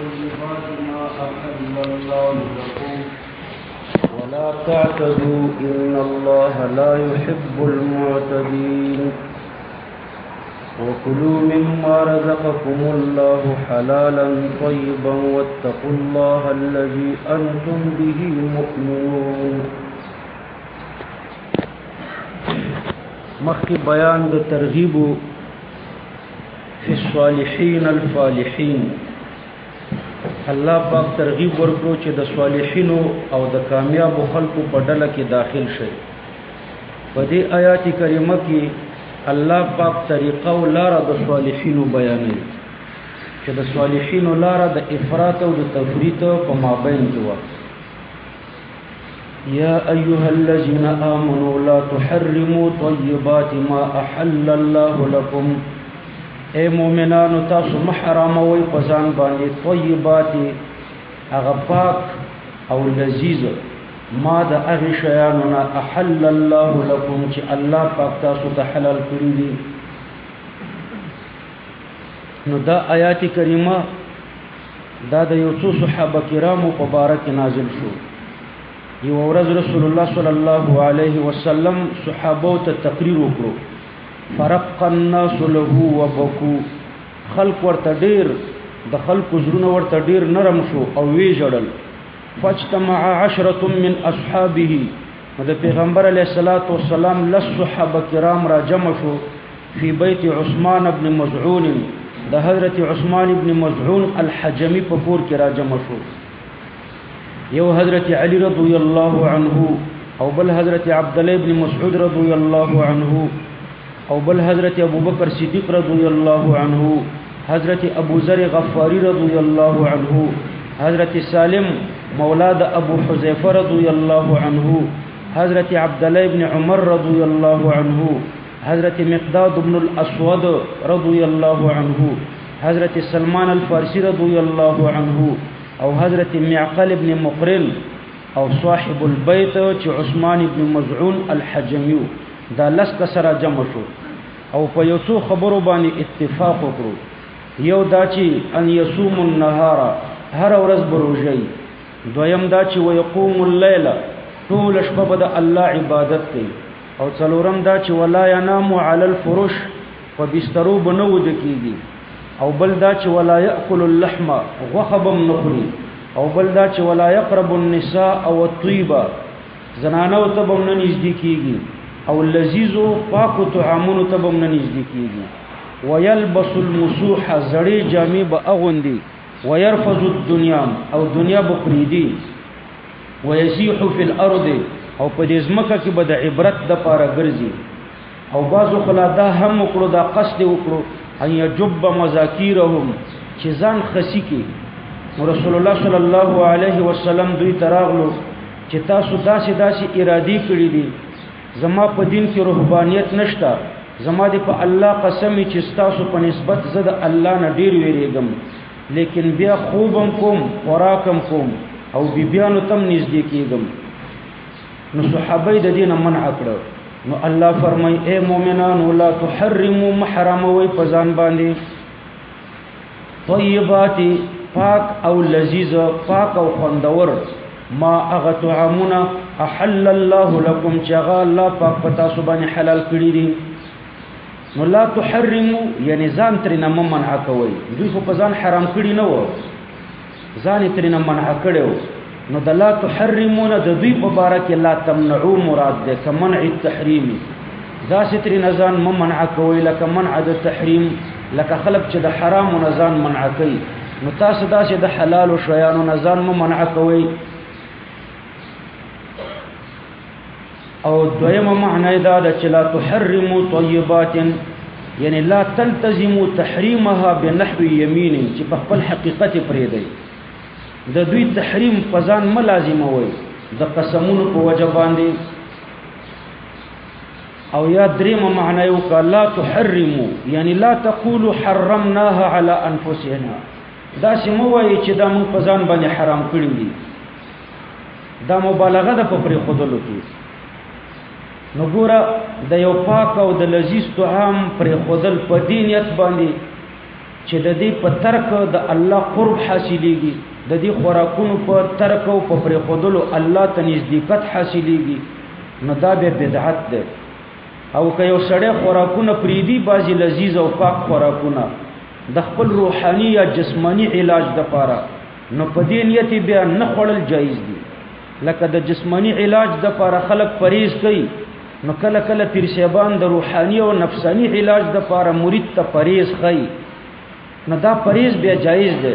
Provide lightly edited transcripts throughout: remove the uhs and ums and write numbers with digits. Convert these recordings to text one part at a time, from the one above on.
طيبات ما أحل الله لكم ولا تعتدوا إن الله لا يحب المعتدين وكلوا مما رزقكم الله حلالا طيبا واتقوا الله الذي أنتم به مؤمنون. مخي بيان ترغيب في الصالحين الفالحين. الله پاک ترغیب ورکړو چې د صالحینو او د کامیابو خلقو په ډله کې داخل شي. په دې آیات کریمه کې الله پاک طریقه او لار د صالحینو بیانوي چې د صالحینو لار د افراط او د تفریط په مابین کې و. یا ایها الذين آمنوا لا تحرموا طیبات ما احل الله لكم. اے مومنانو تاسو محرم وي پزان باندې طیبات هغه پاک او لذیذ ما د هغه شیانو نه احل الله لكم چې الله پاک تاسو ته حلال کړی دي. نو دا آیات کریمه دا د یو څو صحابه کرامو په باره کې نازل شو. یو ورځ رسول الله صلی الله علیه وسلم صحابو ته تقریر وکړو. فرق الناس له وبكوا. خلق ورته ډیر د خلق زړونه ورته ډیر نرم شو او وی جړل. فاجتمع 10 من اصحابه. د پیغمبر علیه الصلاۃ والسلام لس صحابه کرام را جمع شو فی بیت عثمان ابن مزعون. د حضرت عثمان ابن مزعون الحجمی په کور کې را جمع شو. یو حضرت علی رضی الله عنه او بل حضرت عبد الله ابن مسعود رضی الله عنه او بل حضرت ابو بکر صدیق رضی الله عنه، حضرت ابو ذر غفاری رضی الله عنه، حضرت سالم مولاد ابو حذیفه رضی الله عنه، حضرت عبد الله ابن عمر رضی الله عنه، حضرت مقداد ابن الاسود رضی الله عنه، حضرت سلمان الفارسی رضی الله عنه او حضرت معقل ابن مقرن او صاحب البيت چې عثمان ابن مزعون الحجمی. دا لس کسره جمع شو او په یو څو خبرو باندې اتفاق وکړو. یو دا چې ان یصوم النهار هر ورځ بروژي. دویم دا چې ويقوم الليل ټول شپه به د الله عبادت کوي. او څلورم دا چې ولا ينام على الفرش په بسترو بنو د کیږي. او بل دا چې ولا ياكل اللحم غخبم نخري. او بل دا چې ولا يقرب النساء او الطيبه زنانو ته بم نه نږدې کیږي. او لذیذو پاکو طعامونو ته بم نه نږدې کیږي. ويلبس المسوح زړې جامې به اغوندي. ويرفض الدنيا او دنیا به پریدي. ويسيح في الارض او په دې ځمکه کې به د عبرت د پاره ګرځي. او بعضو خلا دا هم وکړو دا قصد وکړو ان يجب مذاکیرهم چې ځان خسی کی. رسول الله صلی الله علیه وسلم دوی تراغلو چې تاسو داسې ارادي کړی دي. زما په دین کې روحانیت نشته. زما دې په الله قسم چې تاسو په نسبت زه د الله نه ډیر ویریږم. لیکن بیا خوبم کوم خوراکم کوم او بیبیانو تم نږدې کېږم. نو صحابه د دین منع کړو. نو الله فرمای اے مومنانو لا تحرموا محرم وي پزان باندې طیبات پاک او لذیذ پاک او خوندور ما اغطعمنا احل الله لكم چغا الله پاک پتا سبحانه حلال کړی دي. نو لا تحرموا یعنی ځان ترنه منع کوي. دوی په ځان حرام کړی نه و، ځان ترنه منع کړو. نو د لا تحرمون د دوی په باره کې لا تمنعوا مراد ده کمنع التحریم. دا ستر نزان منع کوي لکه منع د تحریم، لکه خلق چې د حرام او نزان منع کوي. نو تاسو داسې د حلال او شیانو نزان منع کوي. او دویمه معنی دا ده چې لا تحرموا طیبات یعنی لا تلتزموا تحریمها بنحو یمین چې په خپل حقیقت پرې دی. د دوی تحریم پزان ملازمه وي د قسمونو په وجه باندې. او یا دریم معنی یو ک لا تحرموا یعنی لا تقولوا حرمناها على انفسنا. دا سمو وایي چې دا موږ پزان باندې حرام کړی دي. دا مبالغه ده په پرې خودلو کې. نو ګوره د یو پاک او د لذیذ طعام پر خودل په دینیت باندې چې د دې په ترک د الله قرب حاصلېږي، د دې خوراکونو په ترک او په پرېښودلو الله ته نزدېکت حاصلېږي، نو دا به بدعت ده. او که یو سړی خوراکونه پریدي، بعضې لذیذ او پاک خوراکونه د خپل روحاني یا جسمانی علاج دپاره، نو په دې نیت بیا نه خوړل جایز دي. لکه د جسمانی علاج دپاره خلک پرهیز کوي، نو کله کله پیر صاحبان د روحاني او نفسانی علاج دپاره مرید ته پرهیز ښیي، نو دا پرهیز بیا جایز دی.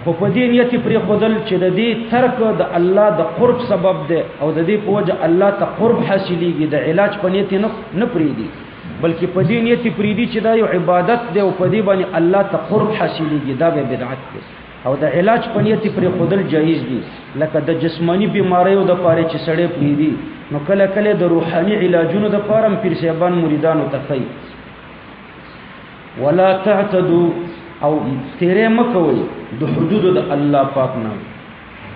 خو په دې نیت پرېښودل چې د دې ترک د الله د قرب سبب دی او د دې په وجه الله ته قرب حاصلېږي، د علاج په نیت نه پرېږدي، بلکې په دې نیت پرېږدي چې دا یو عبادت دی او په دې باندې الله ته قرب حاصلېږي، دا به بدعت دی. او د علاج په نیت پرېښودل جایز دي، لکه د جسمانی بیماریو دپاره چې سړی پرېږدي، نو کله کله د روحاني علاجونو دپاره هم پیر صاحبان مریدانو ته ښیي. ولا تعتدوا، او تیرې مه کوئ د حدودو د الله پاک نه.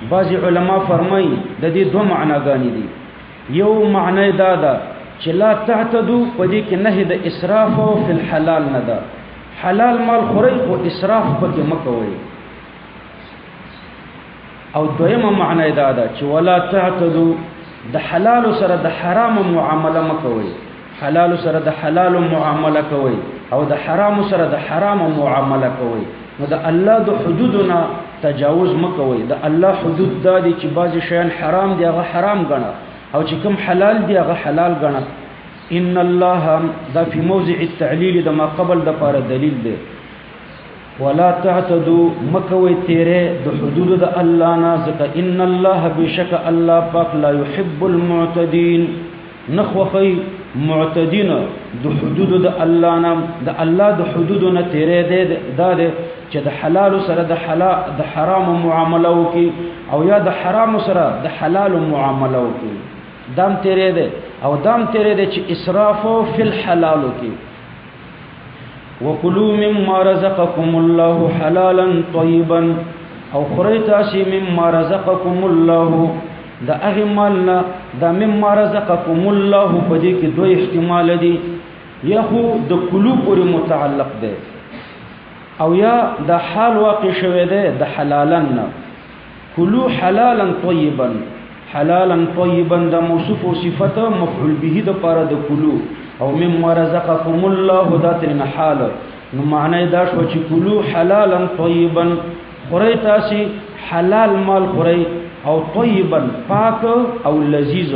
بعضې علما فرمایي د دې دوه معناګانې دي. یو معنی دا ده چې لا تعتدوا په دې کې نهي د اسراف او فی الحلال نه ده، حلال مال خورئ خو اسراف پکې مه کوئ. او دویمه معنی دا ده چې ولا تعتدوا د حلال سره د حرام معامله مه کوئ، حلال سره د حلال معامله کوئ او د حرام سره د حرام معامله کوئ. نو د الله د حدودنا تجاوز مکوئ. د الله حدود دا دي چې بعضې شیان حرام دي هغه حرام ګڼه، او چې کوم حلال دي هغه حلال ګڼه. ان الله دا فی موضع التعلیل د ما قبل د پاره دلیل دی. ولا تعتدوا مکوئ تیرې د حدود د الله نه، ځکه ان الله بشک الله پاک لا يحب المعتدین، نخوخی معتدین د حدود د الله نه، د الله د حدود نه تیرې دی دا دی چې د حلال سره د حرام معامله وکړي، او یا د حرام سره د حلال معامله وکړي، دام تیرې دی. او دام تیرې دی چې اسراف فی الحلال وکړي. وکلوا مما رزقکم الله حلالا طیبا، او خورئ تاسې مما رزقکم الله د هغې مال نه، دا مما رزقکم الله په دې کې دوه احتمال دي، یا خو د کلو پورې متعلق دی، او یا د حال واقع شوی دی د حلالا نه. کلو حلالا طیبا، حلالا طیبا دا موصوف و صفت مفعول به د پاره د کلو، او مما رزقکم الله دا ترنه حال. نو معنی دا شو چې کلو حلالا طیبا، خورئ تاسې حلال مال خورئ، او طیبا پاک او لذیذ.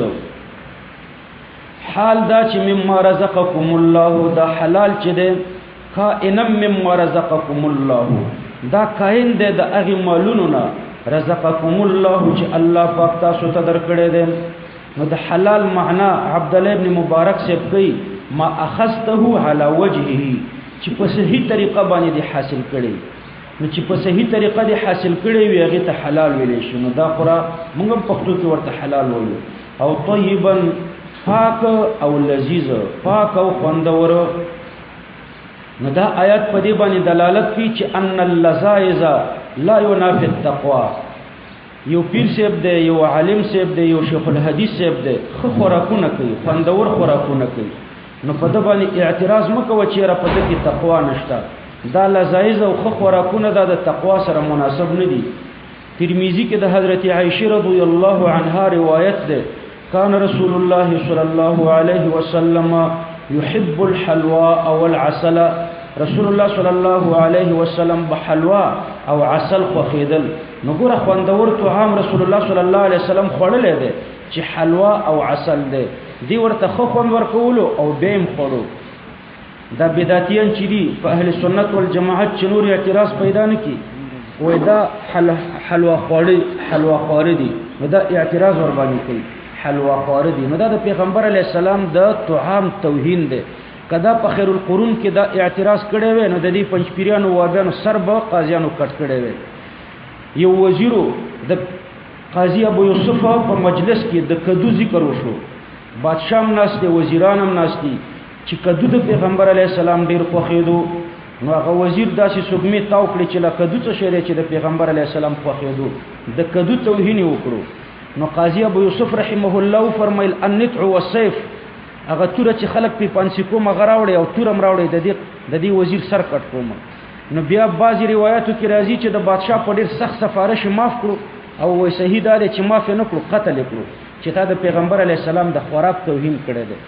حال دا چې مما رزقکم الله دا حلال چې دی، کائنا مما رزقکم الله دا کائن دی د هغې مالونو نه، رزقکم الله چې الله پاک تاسو ته درکړی دی. نو د حلال معنا عبدالله ابن مبارک صاحب کوي ما اخذته علی وجهه، چې په صحیح طریقه باندې دی حاصل کړی. نو چې په صحیح طریقه دی حاصل کړی وي هغې ته حلال ویلی شي. نو دا خورا موږ هم پښتو کې ورته حلال وایو. او طیبا پاک او لذیذ، پاک او خوندور. نو دا آیات په دې باندې دلالت کوي چې ان اللذائذ لا ينافي التقوى. یو پیر صاحب دی، یو عالم صاحب دی، یو شیخ الحدیث صاحب دی، ښه خوراکونه کوي، خوندور خوراکونه کوي، نو په ده باندې اعتراض مه کوه چې یاره په ده کې تقوا نشته. دا لذایذ او ښه خوراکونه دا د تقوا سره مناسب نه دي. ترمذی کې د حضرت عائشہ رضی الله عنها روایت ده، کان رسول الله صلی الله علیه وسلم يحب الحلوى او العسل. رسول الله صلی الله علیه وسلم بحلوا او عسل خوخیدل. نو ګوره خوندور طعام رسول الله صلی الله علیه وسلم خوړلی دی چې حلوا او عسل دی، دی ورته ښه خوند ورکولو او بیا یې خوړو. دا بدعتیان چې دي په اهل سنت والجماعت چې نور اعتراض پیدا نه کړي، وایي دا حلوا خواره دي، نو دا اعتراض ور باندې کوي، حلوا خواره دي. نو دا د پیغمبر علیه السلام د طعام توهین دی. که دا په خیر القرون کې دا اعتراض کړی وی، نو د دې پنجپیریانو وابیانو سر به قاضیانو کټ کړی وی. یو وزیرو د قاضي ابو یوسف په مجلس کې د کدو ذکر وشو، بادشاه هم ناست دی، وزیران هم ناست دي، چې کدو د پیغمبر علیه السلام ډېر خوښېدو. نو هغه وزیر داسې سږمې تاو کړې چې له کدو څه شی دی چې د پیغمبر علیه السلام خوښېدو، د کدو توهین یې وکړو. نو قاضي ابو یوسف رحمه الله وفرمیل النطع والسیف، هغه توره چې خلک پې پانسي کوم هغه راوړی او توره م راوړی، د دې وزیر سر کټ کوم. نو بیا بعضی روایتو کې راځي چې د بادشاه په ډیر سخت سفارش معاف کړو او وای صحیح دا چې معاف نه کړو قتل کړو چې تا د پیغمبر علی السلام د خوراک توهین کړی دی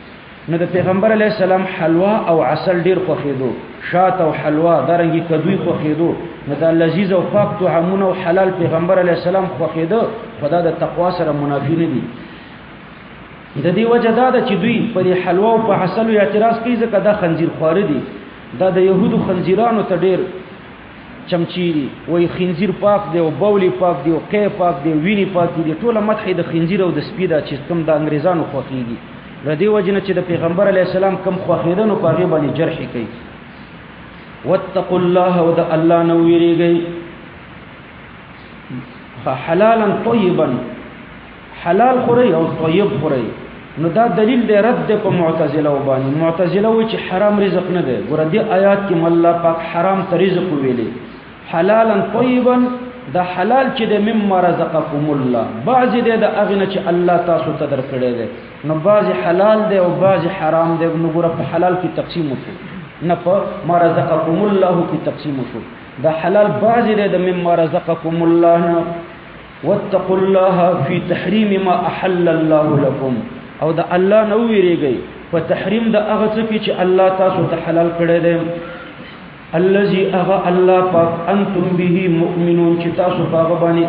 نو د پیغمبر علی السلام حلوا او عسل ډیر خوښیدو شات او حلوا دارنګي کدوې خوښیدو نو د لذیذ او پاک طعامونه او حلال پیغمبر علی السلام خوښیدو خدا د تقوا سره منافی نه دي د دې وجه دا ده چې دوی په حلوا او په عسل اعتراض کوي ځکه دا خنزیر خوار دي دا د يهودو خنزیرانو ته ډیر چمچی دي وای خنزیر پاک دی او بولی پاک دی او قی پاک دی ویني پاک دی ټوله مدح د خنزیر او د سپی دا چې کوم د انګریزانو خوخیږي ردی وجنه چې د پیغمبر علی السلام کم خوخیدنو په غیبه باندې جرح کوي واتقوا الله ود الله نو ویریږي حلالا طیبا حلال خوري او طیب خوري نو دا دلیل دی رد په معتزله وبانی معتزله وی چې حرام رزق نه دی ګور دې آیات کې الله پاک حرام ته رزق ویلي حلالا طیبا دا حلال چې د مما رزقکم الله بعضی د اغنه چې الله تاسو ته درکړي دي نو بعضی حلال دی او بعضی حرام دی نو ګور په حلال کې تقسیم وکړو نه په ما رزقکم الله کې تقسیم وکړو دا حلال بعضی د مما رزقکم الله واتقوا الله في تحريم ما احل الله لكم او دا الله نو ویریږي په تحریم د هغه څه کې چې الله تاسو ته حلال کړی دی الذي اغا الله پاک انتم به مؤمنون چې تاسو په هغه باندې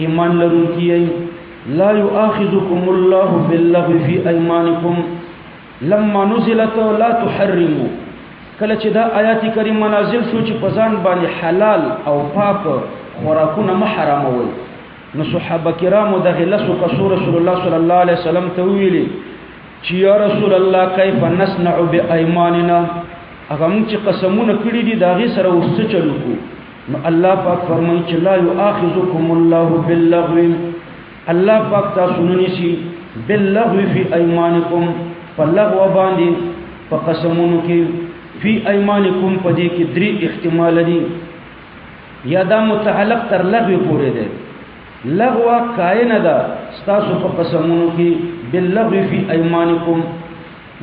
ایمان لرونکي یې لا يؤاخذكم الله باللغو في ايمانكم لما نزلت لا تحرموا کله چې دا آیات کریمه نازل شو چې په ځان باندې حلال او پاک خوراکونه محرموي نو صحابه کرامو د غلسو قصور رسول الله صلی الله علیه وسلم ته ویلي چې یا رسول الله کیف نصنع بأيماننا هغه موږ چې قسمونه کړی دي دا غي سره وسه چلو کو نو الله پاک فرمایي چې لا يؤاخذكم الله باللغو الله پاک تاسو نه نشي باللغو فی ايمانکم فلغو باندې په قسمونو کې فی ايمانکم په دې کې درې احتمال دي یا دا متعلق تر لغو پورې ده لغو کائنه ده تاسو په قسمونو کې باللغو فی ايمانکم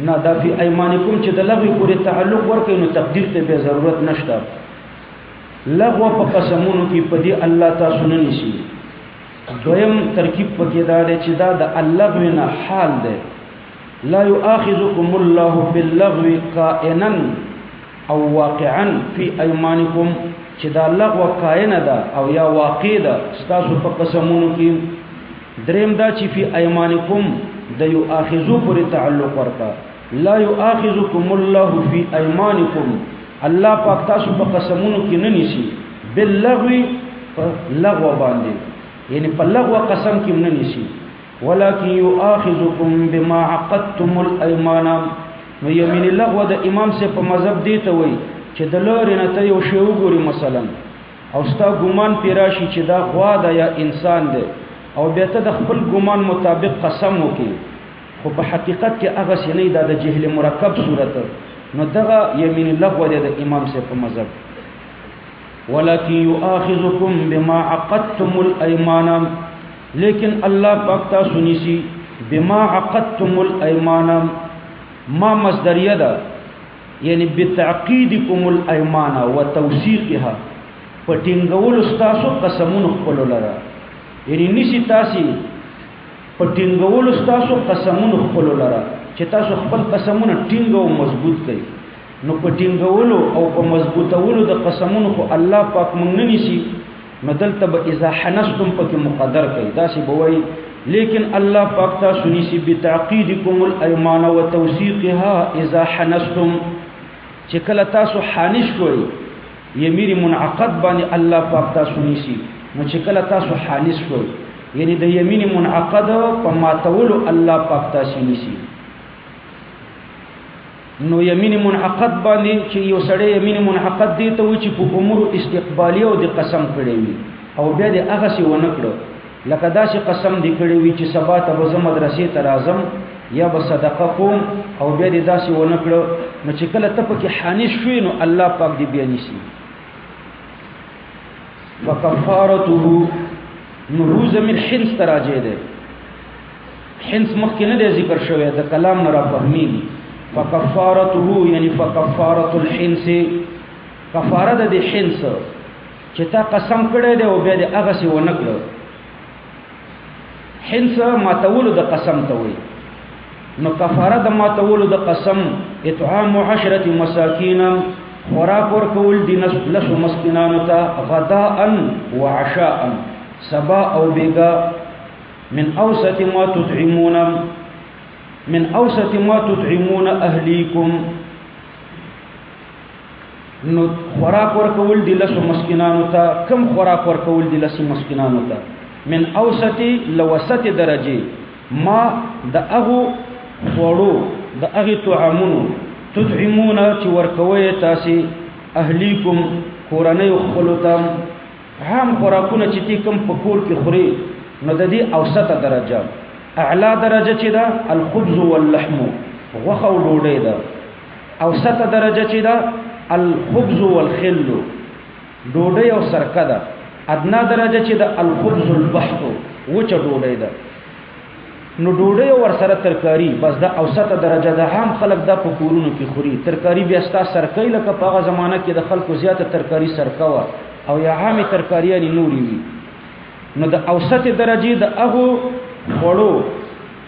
نه دا فی ايمانکم چې د لغو پورې تعلق ورکړي نو تقدیر ته به ضرورت نشته لغو په قسمونو کې په دې الله تاسو نه نشي دویم ترکیب پکې دا دی چې دا د اللغو نه حال ده لا يؤاخذكم الله باللغو قائنا او واقعا فی ايمانکم چې دا لغو کائنه ده او یا واقع ده تاسو په قسمونو کې دریم دا چې فی ايمانکم د یؤاخذو پر تعلق ورکا لا یؤاخذکم الله فی ايمانکم الله پاک تاسو په قسمونو کې نه نیسی باللغو لغو باندې یعنی په لغو قسم کې نه نیسی ولکن یؤاخذکم بما عقدتم الايمان نو یمین لغو د امام سے په مذهب دی ته وای چې د لوري نه ته یو شی وګوري مثلا او ستا ګمان پیراشي چې دا غوا ده یا انسان ده او بیا ته د خپل ګمان مطابق قسم وکي خو په حقیقت کې هغه سینې د جهل مرکب صورت نو دغه یمین لغو د امام سے په مذهب ولکن یؤاخذکم بما عقدتم الايمان لیکن الله پاک تاسو نسی بما عقدتم الايمان ما مصدریه ده یعنی بتعقیدکم الايمان وتوثیقها پټینګول تاسو قسمونه خپل لره یعنی نسی تاسو پټینګول تاسو قسمونه خپل لره چې تاسو خپل قسمونه ټینګ او مضبوط کړئ نو پټینګولو او په مضبوطولو د قسمونو خو الله پاک مونږ نه نسی مدلته به اذا حنستم پکې مقدر کړي دا سی بوي لیکن الله پاک تاسو نسی بتعقیدکم الايمان وتوثیقها اذا حنستم چې کله تاسو حانش کوئ یمیر منعقد باندې الله پاک تاسو نسی نو چې کله تاسو حانس کوئ یعنی د یمین منعقد په ماتولو الله پاک تاسو نسی نو یمین منعقد باندې چې یو سړی یمین منعقد دی ته و چې په امور استقبالیه او د قسم کړی وي او بیا د هغه سی ونه کړو لکه دا چې قسم دی کړی وي چې سبا ته به مدرسې ته راځم یا به صدقه کوم او بیا د داسې ونه کړو نو چې کله ته پکې حانس شوې نو الله پاک دی بیا نیسی فکفارته نو روز من حنس تراجه ده حنس مخکې نه دی ذکر شوی د کلام نه را فهمیږي فکفارته یعنی فکفارة الحنس کفاره د حنس چې تا قسم کړی دی او بیا دې هغه سی ونه کړ. حنس ماتولو د قسم ته وایي. نو کفاره د ماتولو د قسم اطعام 10 مساکین، خوراک ورکول دي لسو مسکینانو ته غداء و عشاء، سبا او بیگا، من اوسط ما تطعمون اهلیکم. نو خوراک ورکول دي لسو مسکینانو ته. کم خوراک ورکول دي لسو مسکینانو ته؟ من اوسط لوسط درجه ما د اغو خوړو د اغه طعامونو تطعمون چې ورکوي تاسو اهلیکم کورنۍ خپلوتم. هم خوراکونه چې تی کم په کور کې خوري نو د دې اوسطه درجه. اعلی درجه چې دا الخبز واللحم غوښه او ډوډۍ ده. اوسطه درجه چې دا الخبز والخل ډوډۍ او سرکه ده. ادنا درجه چې دا الخبز البحت وچه ډوډۍ ده. نو ډوډۍ ور سره ترکاری بس دا اوسطه درجه ده. هم خلک دا په کورونو کې خوري. ترکاری بیا ستا سرکې لکه په هغه زمانہ کې د خلکو زیاته ترکاری سرکه وا او یا عامه ترکاریانی نوري وي. نو د اوسطه درجه د هغه وړو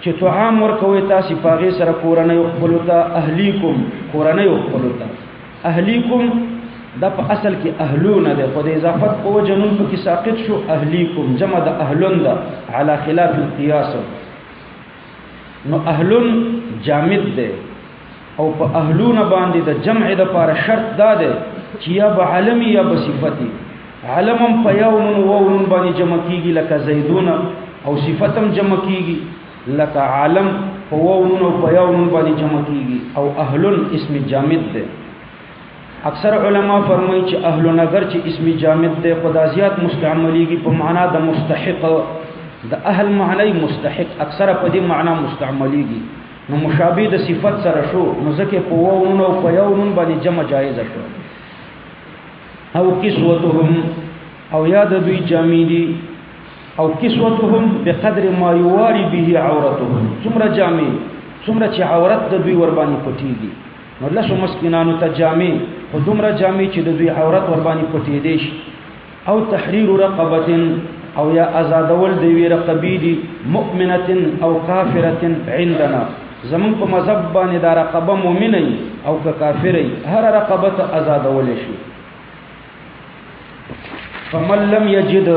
چې طعام ورکوي تاسو پاغه سره کورنۍ خپلوتا اهلیکم کورنۍ خپلوتا. اهلیکم دا په اصل کې اهلون ده، خو د اضافت په جنون کې ساقط شو. اهلیکم جمع د اهلون ده علی خلاف القياس. نو اهلون جامد ده او په اهلون باندې د جمع د لپاره شرط دا ده چې یا به علمی یا به صفتی. علمم په یوم و وون باندې جمع کیږي لکه زیدون، او صفتم جمع کیږي لکه عالم په وون او په یوم باندې جمع کیږي. او اهلن اسم جامد ده. اکثر علما فرمایي چې اهلن اگر چې اسم جامد ده خدا زیات مستعمليږي په معنا د مستحق. د اهل معنی مستحق اکثر په دې معنا مستعمليږي. نو مشابه د صفت سره شو نو ځکه په وون او په یوم باندې جمع جایز شو. او کسوتهم او یاد دوی جامې دي. او کسوتهم بقدر ما یواری به عورتهم. څومره جامې څومره چې عورت د دوی ور باندې پټیږي. نو لسو مسکینانو ته جامې خو دومره جامې چې د دوی عورت ور باندې پټې دي. او تحریر رقبه او یا آزادول د وی رقبې دي مؤمنه او کافره عندنا. زمون په مذهب باندې دا رقبه مؤمنه او کافره هر رقبه آزادول شي. فمن لم یجد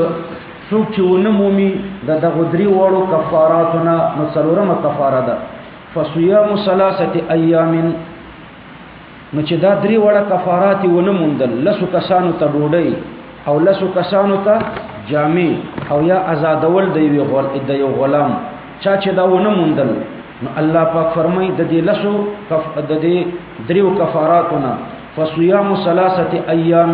څوک چې ونه مومي د دغه درې وړو کفاراتونه نو څلورمه کفاره ده. فصيام 3 ایام. نو چې دا درې وړه کفارات ونه موندل لسو کسانو ته ډوډۍ او لسو کسانو ته جامې او یا آزادول د یو غلام چا چې دا ونه موندل نو الله پاک فرمایي د دې لسو د دې دریو کفاراتونه فصيام 3 ایام.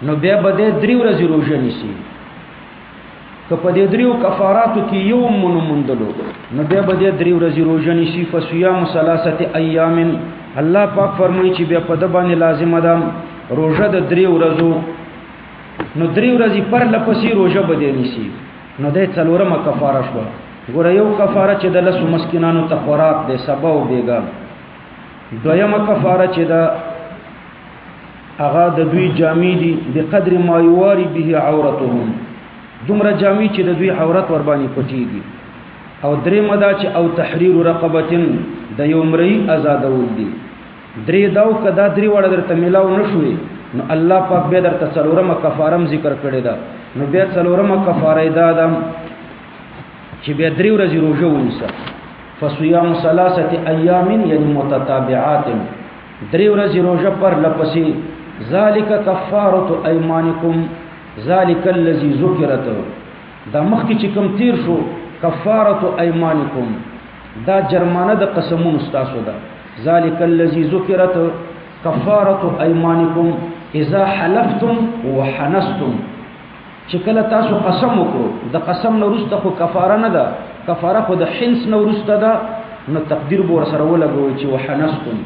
نو بیا به د دریو ورځې روزه نیسي. که په دې دریو کفاراتو کې یو مونږ نو بیا به د دریو ورځې روزه نیسي. فصيام 3 ایام. الله پاک فرمایي چې بیا په د باندې لازم ده روزه د دریو ورځو. نو دریو ورځې پر لپسې روزه به دې نیسي. نو د څلورمه کفاره شو. ګوره یو کفاره چې د لسو مسکینانو ته خوراک دی سبا او بیګا. دویمه کفاره چې دا اغا د دوی جامې دي بقدر ما یواری به عورتهم. دومره جامې چې د دوی عورت ور باندې پټیږي. او درېمه دا چې او تحریر رقبه د یو مری آزادول دي. درې داو کدا درې وړ درته ملاو نشوي نو الله پاک به درته څلورمه کفاره ذکر کړی دا. نو بیا څلورمه کفاره دا ده چې بیا درې ورځې روزه ونیسه. فصيام 3 ایام یعنی متتابعات. درې ورځې روزه پر لپسې. ذالک کفاره ایمانکم ذالک الذی ذکرت. دا مخکې چې کوم تیر شو کفاره ایمانکم دا جرمانه د قسمونو تاسو ده. ذالک الذی ذکرت کفاره ایمانکم اذا حلفتم وحنستم. چې کله تاسو قسم وکړو د قسم نه وروسته خو کفاره نه ده. کفاره خو د حنس نه وروسته ده. نو تقدیر به ورسره ولګوي چې وحنستم.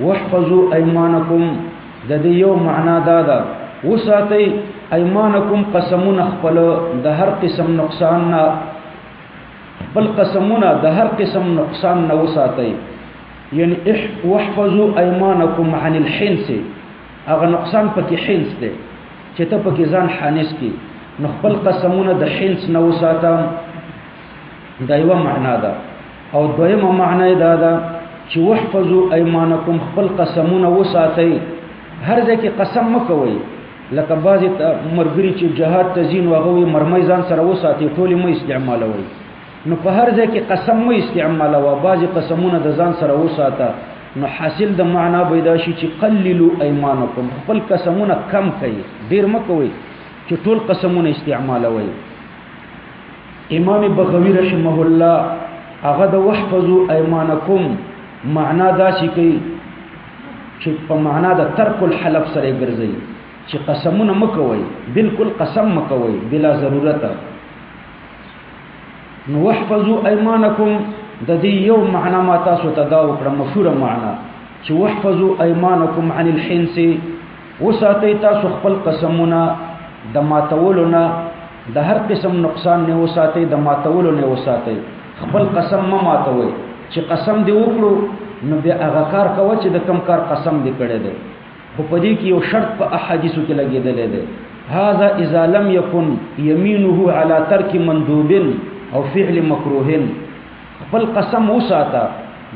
واحفظوا ایمانکم د دې یو معنا دا ده وساتئ ایمانکم قسمونه خپل د هر قسم نقصان نه. بل قسمونه د هر قسم نقصان نه وساتئ. یعنی واحفظوا ايمانكم عن الحنس هغه نقصان پکې حنس دی چې ته پکې ځان حانس کی نو خپل قسمونه د حنس نه وساته دا یو معنا ده او دویمه معنا دا ده چې واحفظوا ايمانكم خپل قسمونه وساتئ هر ځکه قسم مکوئ لکه بعضی مرګري چې جهاد تزین وغوي مرمۍ ځان سره وساتي ټول مې استعمالوي نو په هر ځای کې قسم مې استعمالوي بعضی قسمونه د ځان سره وساته نو حاصل د معنا پیدا شي چې قللوا ايمانكم خپل قسمونه کم کړئ ډیر مکوئ چې ټول قسمونه استعمالوي امام بغوی رحمه الله هغه د واحفظوا ايمانكم معنا دا شي کوي چې په معنا د ترک الحلف سره ګرځي چې قسمونه مکوئ بالکل قسم مکوئ بلا ضرورت نو واحفظوا ايمانكم د دې یو معنا ما تاسو ته دا وکړه مشهوره معنا چې واحفظوا ايمانكم عن الحنس وساتئ تاسو خپل قسمونه د ماتولونه د هر قسم نقصان نه وساتئ د ماتولو نه وساتئ خپل قسم ما ماتوي چې قسم دی وکړو نو بیا هغه کار کوي چې د کم کار قسم دی کړی دی خو په دې کې یو شرط په احادیثو کې لګیدل دی هذا اذا لم يكن يمينه على ترك مندوب او فعل مکروه خپل قسم وساته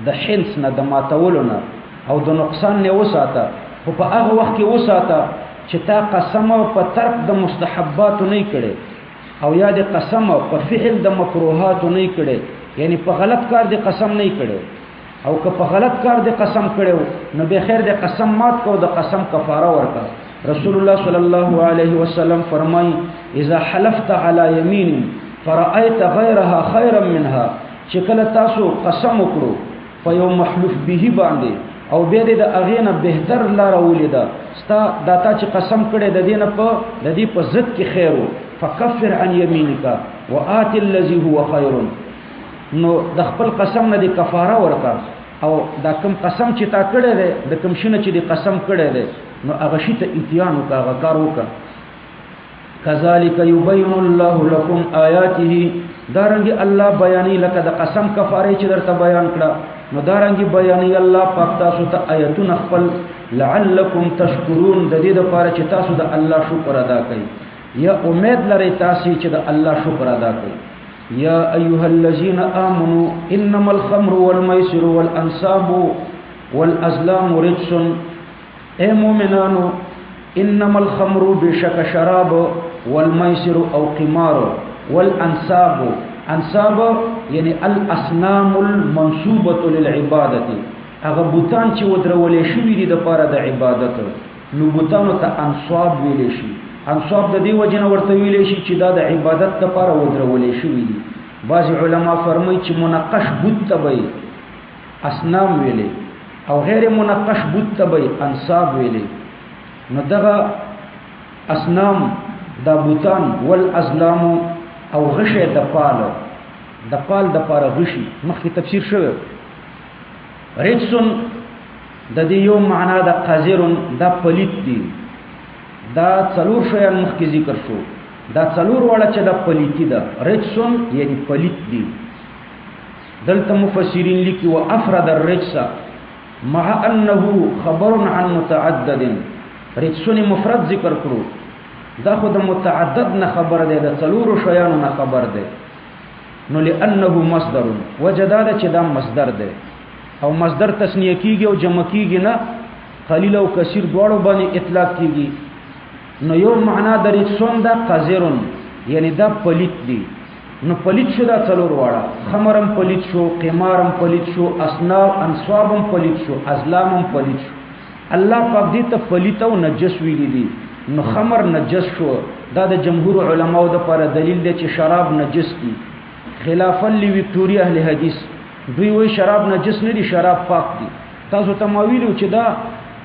د حنس نه د ماتولو نه او د نقصان نه وساته خو په هغه وخت کې وساته چې تا قسم په ترک د مستحبات نه کړي او یا د قسم په فعل د مکروهات نه کړي یعنی په غلط کار د قسم نه کړي او که په غلط کار د قسم کړو نو به خیر د قسم مات کو د قسم کفاره ورکا رسول الله صلی الله علیه وسلم فرمای اذا حلفت على يمين فرأيت غيرها خيرا منها چې کله تاسو قسم وکړو په یو محلوف به باندې او به د اغینه بهتر لار ولیدا ستا داتا چې قسم کړي د دینه په د دې په ضد کې خیرو فكفر عن يمينك وآت الذي هو خير نو د خپل قسم نه دی کفاره ورکا او دا کوم قسم چې تا کړی دی د کوم شنه چې دی قسم کړی دی نو هغه شی ته امتحان وکا هغه کار وکا کذالک یبین الله لكم آیاته دارنګي الله بیانې لکه د قسم کفاره چې درته بیان کړه نو دارنګي بیانې الله پاک تاسو ته آیتونه خپل لعلکم تشکرون د دې لپاره چې تاسو د الله شکر ادا کړئ یا امید لرئ تاسو چې د الله شکر ادا کړئ يا أيها الذين آمنوا إنما الخمر والميسر والأنصاب والأزلام رجس اے مؤمنانو إنما الخمر بشك شراب والميسر أو قمار والأنصاب أنصاب يعني الأصنام المنصوبة للعبادة هغه بوتان چې ودرولې شوي دي د پاره د عبادت نو بوتانو ته انصاب ویل شي انصاب د دې وجنه ورته ویل شي چې دا د عبادت لپاره ودرولې شوی دي بعض علما فرمایي چې منقش بت تبي اصنام ویلې او غیر منقش بت تبي انصاب ویلې نو دغه اصنام د بوتان والازلام او غشه د پال د پاره غشي مخکې تفسیر شوی رجسن د دې یو معنا د قذرن د پلیت دي دا څلور شیان مخکې ذکر شو دا څلور وړه چې د پلیتی ده رجسن یعنی پلیت دي دلته مفسرین لیکي و افرد الرجس مع انه خبر عن متعدد رجسن مفرد ذکر کړو دا خو د متعدد نه خبر ده د څلور شیانو نه خبر ده نو لانه مصدر وجداد چې دا مصدر ده او مصدر تسنیه کیږي او جمع کیږي نه قلیل او کثیر دواړو باندې اطلاق کیږي نو یو معنا درې څوندا قذرون یعنی دا پلیت دی نو پلیت شو دا څلور واړه خمرم پلیت شو قمارم پلیت شو اسناب انصابم پلیت شو ازلامم پلیت شو الله پاک دې ته پلیت او نجس ویلی دي نو خمر نجس شو دا د جمهور علماو د لپاره دلیل دی چې شراب نجس دي خلافا لویکټوریا اهل حدیث دوی وی شراب نجس نه دي شراب پاک دي تاسو ته ما ویلو چې دا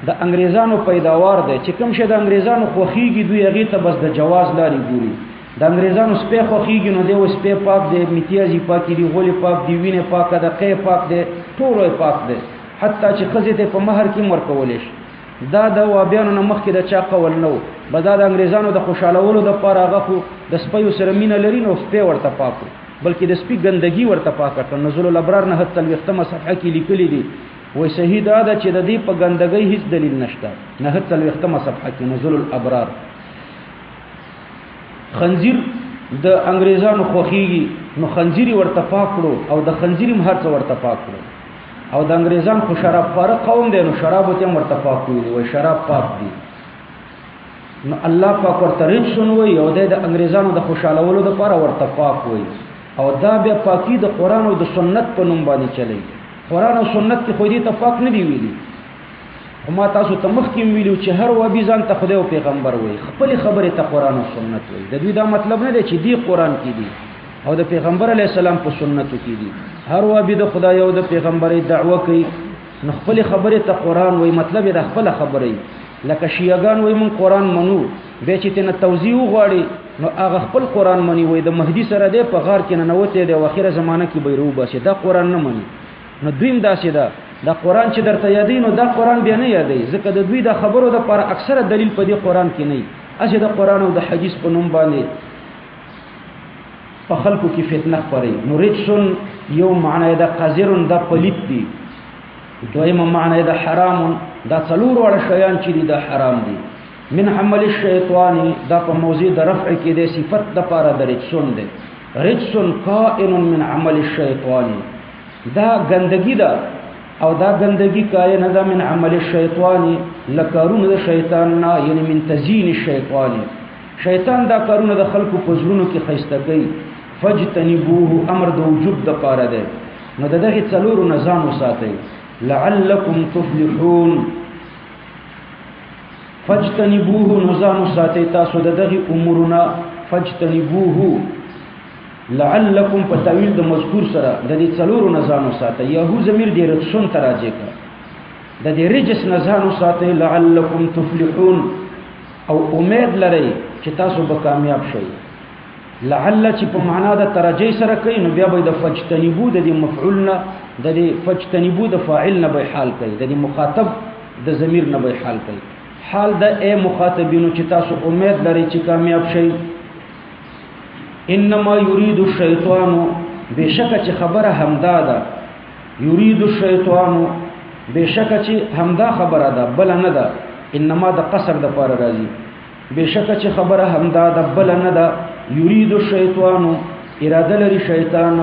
د انګريزانو پیداوار دی چې کوم شي د انګريزانو خوخيږي دوی هغه ته بس د جواز لاري ګوري د انګريزانو سپه خوخيږي نو دی وس په پاک دی میتیازي پاکي دی غولي پاک دی وینه پاکه د قې پاک دی ټول پاک دی حتی چې خزه ته په مہر کې مرکول شي دا د وابیانو نه مخکې د چا قول نو بدا د انګريزانو د خوشالولو د پاره هغه خو د سپيو سره مینه لري نو سپه ورته پاکو بلکې د سپي ګندګي ورته پاکه نزول الابرار نه حتی وختمه صفحه کې لیکلي دي وای صحیح دا چې د دې په ګندګۍ هیڅ دلیل نشته. نه تل وختمه صفحه کې نزول الابرار. خنزیر د انګريزانو خوخيږي نو خنزيري ورته پاکړو او د خنزيري مهر څو ورته پاکړو او د انګريزان خو شراب فارق قوم دی نو شراب ته ورته پاکوي وای شراب پاک دي. نو الله پاک ورته رجسون وای او د انګريزانو د خوشالولو لپاره ورته پاک وای او دا بیا پاکي د قران او د سنت په نوم باندې چلی. قران او سنت کې خو دې ته پاک نه دی ویلي. وما تاسو ته مخکې ویلو چې هر وابي ځان ته خدای او پیغمبر وای خپل خبره ته قران او سنت وای. د دوی دا مطلب نه دی چې دی قران کې دی او د پیغمبر علی السلام په سنتو کې دي. هر وابي د خدای او د پیغمبري دعوه کوي نو خپل خبره ته قران وای مطلب د خپل خبره. لکه شیعاګان وای مون قران منو به چې تنه توضیح وغواړي نو هغه خپل قران مني وای د مهدی سره دی په غار کې نه نوته دی او اخره زمانہ کې بیرو باسي دا قران نه مني. نو دویم داسې ده دا قران چې درته یادې نو دا قران بیا نه یادې ځکه د دوی د خبرو د پر اکثره دلیل په دې قران کې نه اشه د قران او د حدیث په نوم باندې په خلکو کې فتنه خوري. نو رجسون یو معنی د قذرون د پلیت دی. دویمه معنی د حرام دا څلور وړ شیان چې د حرام دي. من عمل الشیطان دا په موضوع د رفع کې د صفت د پاره د رجسون دی. رجسون قائن من عمل الشیطان دا گندگی دا او دا گندگی کائن دا من عمل الشیطان لکارون دا شیطان نا یعنی من تزیین الشیطان. شیطان دا کارون دا خلقو پزرونو کی خیسته کئی. فجتنبوه امر دا وجوب دا پاره ده. نو دا دغی څلورو نظام وساتئ لعلکم تفلحون. فجتنبوه نظام وساتئ تاسو دا دغی امورنا فجتنبوه لعلکم په تعویل د مذکور سره د دې څلورو نظام وساتئ. یهو ضمیر دې رجسون تراجه کا د دې رجس نظام وساتئ لعلکم تفلحون او امید لرئ چې تاسو به کامیاب شئ. لعل چې په معنا د ترجی سره کوي نو بیا به د فجتنبو د مفعول نه د فجتنبو د فاعل نه به حال کوي د مخاطب د ضمیر نه به حال کوي. حال د ای مخاطبینو چې تاسو امید لرئ چې کامیاب شئ. انما يريد الشیطان بشک چې خبره همدا ده. يريد الشیطان بشک چې همدا خبره ده بل نه ده. انما د قصر د پاره راځي. بشک چې خبره همدا ده بل نه ده. يريد الشيطان اراده لري شیطان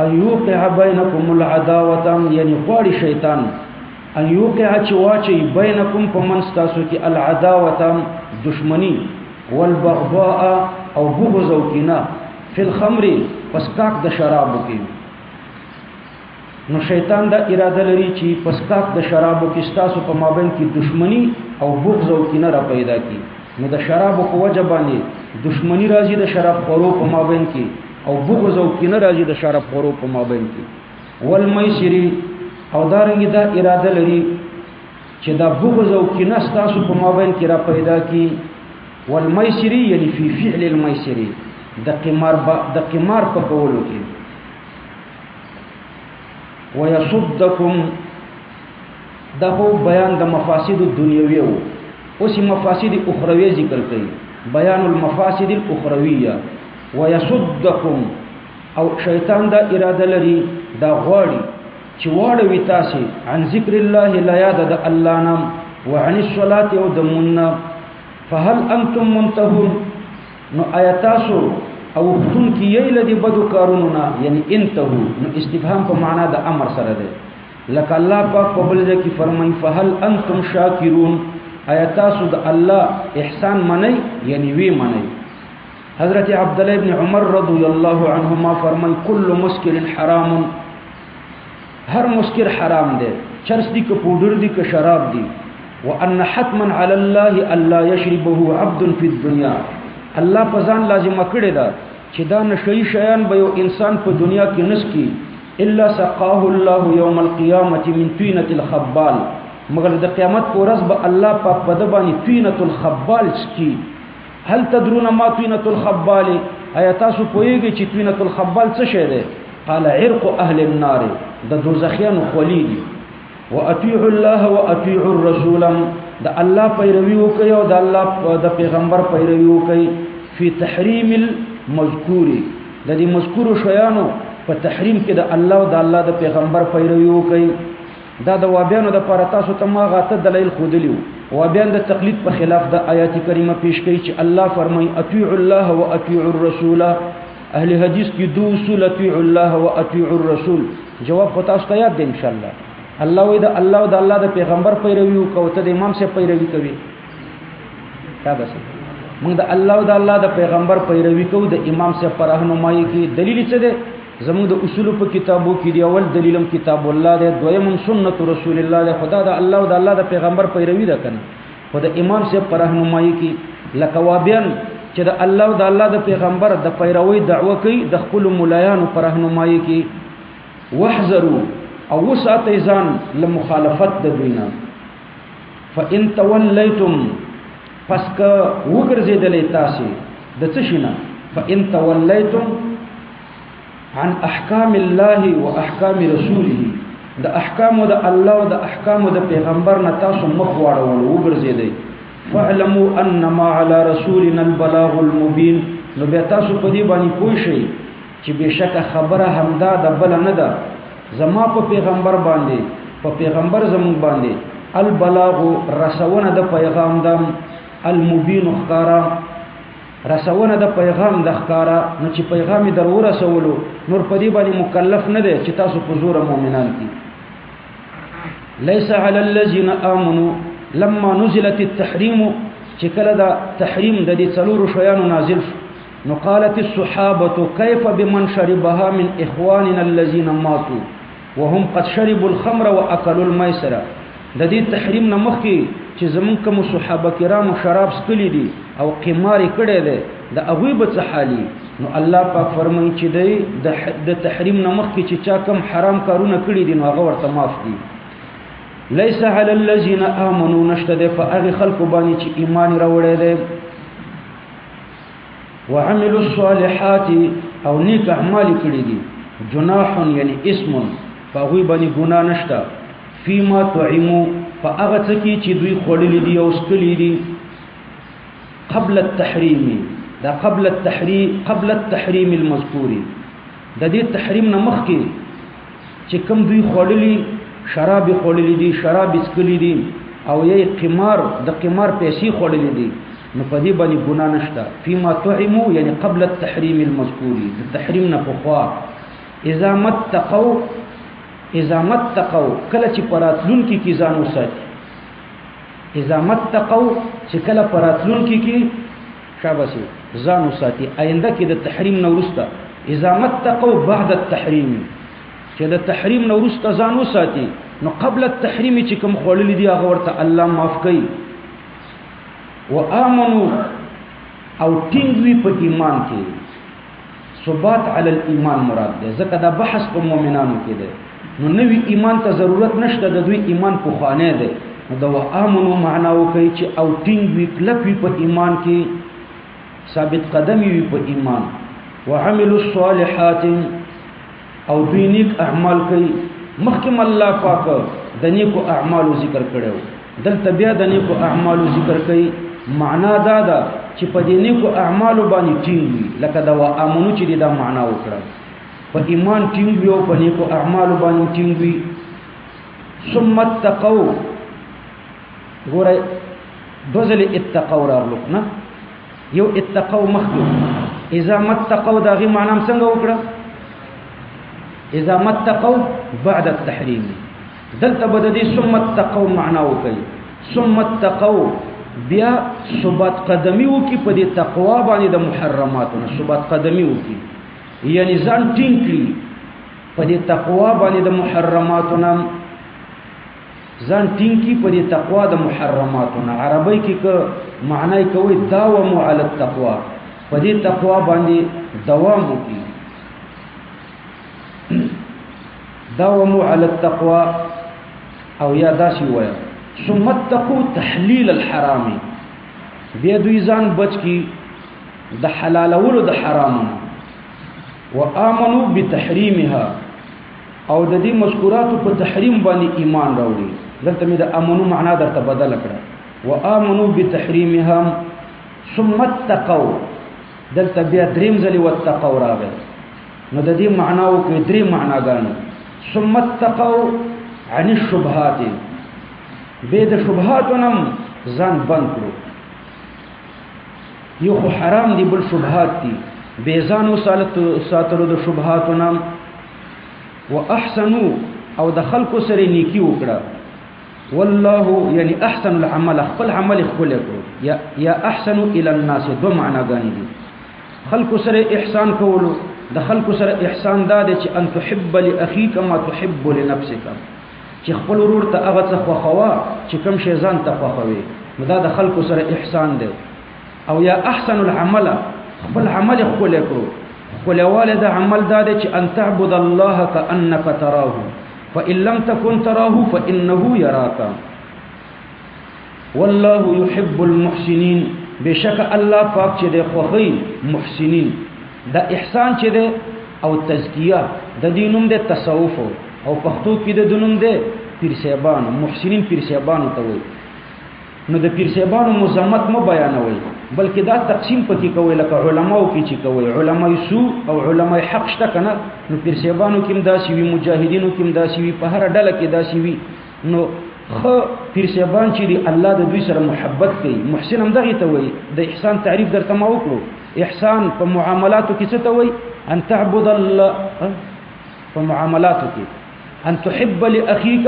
ان يوقع بينكم العداوه یعنی غواړي شیطان ان يوقع چواچي بينكم پمن تاسو کې العداوه دشمنی والبغضاء او بغض او کینه فی الخمر پسکاک د شرابو کې. نو شیطان دا اراده لري چې پسکاک د شرابو کې تاسو په مابین کې دشمنی او بغض او کینه را پیدا کړي. نو د شرابو په وجه باندې دشمنی راځي د شراب خورو په مابین کې او بغض او کینه راځي د شراب خورو په مابین کې. والمیسر او دارنګ دا اراده لري چې دا بغض او کینه تاسو په مابین کې را پیدا کړي. والمیسر یعنی فی فعل المیسر د قمار په کولو کې. ويصدكم دغه بیان د مفاسد الدنیوی او سی مفاسد اخروی ذکر کړي. بیان المفاسد الاخرویه. ويصدكم او شیطان دا اراده لري دا غواړي چې واړوي تاسو عن ذکر الله لا یاد د الله نام وعن الصلاه او د مننا. فهل انتم منتهون نو آیاتاسو او خون کی یل دی بدو کاروننا یعنی انتهو نو استفهام په معنا د امر سره ده. لکه الله پاک په بل ځای کې فرمایي فهل انتم شاکرون آیاتاسو د الله احسان منئ یعنی وی منئ. حضرت عبد الله ابن عمر رضی الله عنهما فرمایي كل مسکر حرام هر مسکر حرام ده. چرس دی که پودر دی که شراب دی. وان حتما على الله الا يشربه عبد في الدنيا الله پزان لازم کړی دا چې دا نشئی شیان به یو انسان په دنیا کې نسکی الا سقاه الله يوم القيامه من طينه الخبال مگر د قیامت پر ورځ به الله پاک په د باندې طينه الخبال سکی. هل تدرون ما طينه الخبال آیا تاسو پوهیږئ چې طينه الخبال څه شی ده؟ قال عرق اهل النار د دوزخیانو خولي دي. واطيعوا الله واطيعوا الرسول دا الله پیروي وکي او دا الله د پیغمبر پیروي وکي فی تحریم المذکور د دې مذکور شیانو په تحریم کې د الله او د الله د پیغمبر پیروي وکي. دا د وابیانو د لپاره تاسو ته ما غاته دلیل خودلیو وابیان د تقلید په خلاف د آیات کریمه پیش کوي چې الله فرمایي اطیعوا الله واطیعوا الرسول اهل حدیث کې دو اصول اطیعوا الله واطیعوا الرسول جواب په تاسو ته یاد دی ان شاء الله الله وی د الله او د الله د پیغمبر پیروي او ته د امام سے پیروي کوي دا بس موږ د الله او د الله د پیغمبر پیروي کوو د امام سے پر راهنمایي کې دلیل څه دی زموږ د اصول په کتابو کې دی اول دلیلم کتاب الله دی دویم سنت رسول الله دی خدا د الله او د الله د پیغمبر پیروي ده کنه خو د امام سے پر راهنمایي کې لکه وابیان چې د الله او د الله د پیغمبر د پیروي دعوه کوي د خپل مولایانو پر راهنمایي کې واحذروا او وساتئ ځان له مخالفت د دوینا فان تولیتم پس که وګرځیدلې تاسو د څه شي نه فان تولیتم عن احکام الله واحکام رسوله د احکام د الله او د احکام د پیغمبر نه تاسو مخ واړول وګرځیدئ فاعلموا انما على رسولنا البلاغ المبين نو به تاسو په دې باندې پوه شئ چې بشک خبره همدا د بل نه ده زما په پیغمبر باندې په پیغمبر زمون باندې البلاغ رسونه د پیغام دم المبین خکارا رسونه د پیغام د خکارا نو چې پیغام درو رسولو نور په دې باندې مکلف نه دی چې تاسو په زور مؤمنان کی ليس على الذين امنوا لما نزلت التحريم چې کله دا تحریم د دې څلورو شیانو نازل نو قالت الصحابه كيف بمن شربها من اخواننا الذين ماتوا وهم قد شربوا الخمر واكلوا الميسر د دې تحریم نه مخکې چې زمون کوم صحابه کرامو شراب سکلی دي او قمار کړي دي د هغه به څه حالي نو الله پاک فرمایي چې د تحریم نه مخکې چې چا کوم حرام کارونه کړي دي نو هغه ورته معاف دي ليس على الذين امنوا نشتد فاغ خلق باندې چې ایمان راوړي دي وعملوا الصالحات او نیک اعمال کړي دي جناح یعنی اسم فغوی باندې ګناه نشته فيما طعموا فاغه څکی چې دوی خورلې دي او سکلې دي قبل التحريم دا قبل التحريم المذكور د دې تحریم نه مخکې چې کوم دوی خورلې شراب خورلې دي شراب سکلې دي او یې قمار د قمار پیسې خورلې دي نو په دې باندې ګناه نشته فيما طعموا یعنی قبل التحريم المذكور د تحریم نه پخوا اذا متقوا کله چې پراتلون کې ځان وساتي اذا متقوا چې کله پراتلون کې شاباسي ځان وساتي آینده کې د تحریم نو ورسته اذا متقوا بعد التحريم چې د تحریم نو ورسته ځان وساتي نو قبل التحريم چې کوم خولل دي هغه ورته الله معاف کوي وامنوا او ټینګوي په ایمان کې ثبات علی الايمان مراد ده ځکه دا بحث په مؤمنانو کې ده نو نوی ایمان ته ضرورت نشته د دوی ایمان په خانه ده نو دا وامنوا معنا وکي چې او ټینګوي کلپي په ایمان کې ثابت قدمي وي په ایمان وعملوا الصالحات او دوی نیک اعمال کوي مخکم الله پاک د نیکو اعمالو ذکر کړو دلته بیا د نیکو اعمالو ذکر کوي معنا دا ده چې په دې نیکو اعمالو باندې ټینګوي لکه دا وامنو چې دا معنا وکړه په ایمان ټینګوي او په نیکو اعمالو باندې ټینګوي ثم اتقوا ګوره دوزل اتقوا راغلو نه یو اتقوا مخلوق اذا متقوا دا غي معنا څنګه وکړه اذا متقوا بعد التحريم دلته بددي ثم اتقوا معنا وکي ثم اتقوا بیا ثبات قدمی وکي په دې تقوا باندې د محرماتونو ثبات قدمی وکي یعنی ځان ټینګ کړي په دې تقوا باندې د محرماتونو ځان ټینګ کړي په دې تقوا د محرماتونو عربی کې که معنی کوي داوموا علی التقوا په دې تقوا باندې دوام وکي داوموا على التقوى او یا داسي ویا ثم اتقوا تحلیل الحرام بیا دوی ځان بچ کی د حلالولو د حرام وامنوا بتحریمها او د دې مذکورات په تحریم باندې ایمان راوړي دلته مې د امنو معنا درته بدل کړه وامنوا بتحریمها ثم اتقوا دلته بیا دریم ځلی واتقوا راغی نو د دې معنا او کې درې معناګان ثم اتقوا عن الشبهات به د شبهاتونم ځان بند کړو یو خو حرام دی بل شبهات دي به ځان ساتلو د شبهاتونم واحسنوا او د خلکو سره نیکی وکړه والله یعنی احسن العمل خپل عمل خپل کړو یا احسن الى الناس دو معناګانی دي خلکو سره احسان کولو د خلکو سره احسان دا دی چې ان تحب لاخيك ما تحب لنفسك چې خپل ورور ته هغه څه خوخوا چې کوم شی ځان ته خوخوي نو دا د خلکو سره احسان دی او یا احسن العمل خپل عمل خپل کړو خپلواله د عمل دا دی چې ان تعبد الله كانك تراه فإن لم تكن تراه فإنه يراك والله يحب المحسنين بشك الله پاک چې د خوخي محسنين دا احسان چې ده او تزکیه د دینوم د تصوف او پښتو کې د دینوم د پیرسیبان محسنین پیرسیبان ته وي نو د پیرسیبانو مزمت مو بیانوي بلکې دا تقسیم پکې کوي لکه علماو کې چې کوي علماي سو او علماي حق شته کنه نو پیرسیبانو کې داسي وي مجاهدینو کې داسي وي په هر ډله کې داسي وي نو خو پیرسیبان چې دی الله د دوی سره محبت کوي محسن هم دغه ته وي د احسان تعریف درته ما وکړو احسان په معاملاتو کې څه ته وي ان تعبد الله په معاملاتو کې ان تحب لاخيك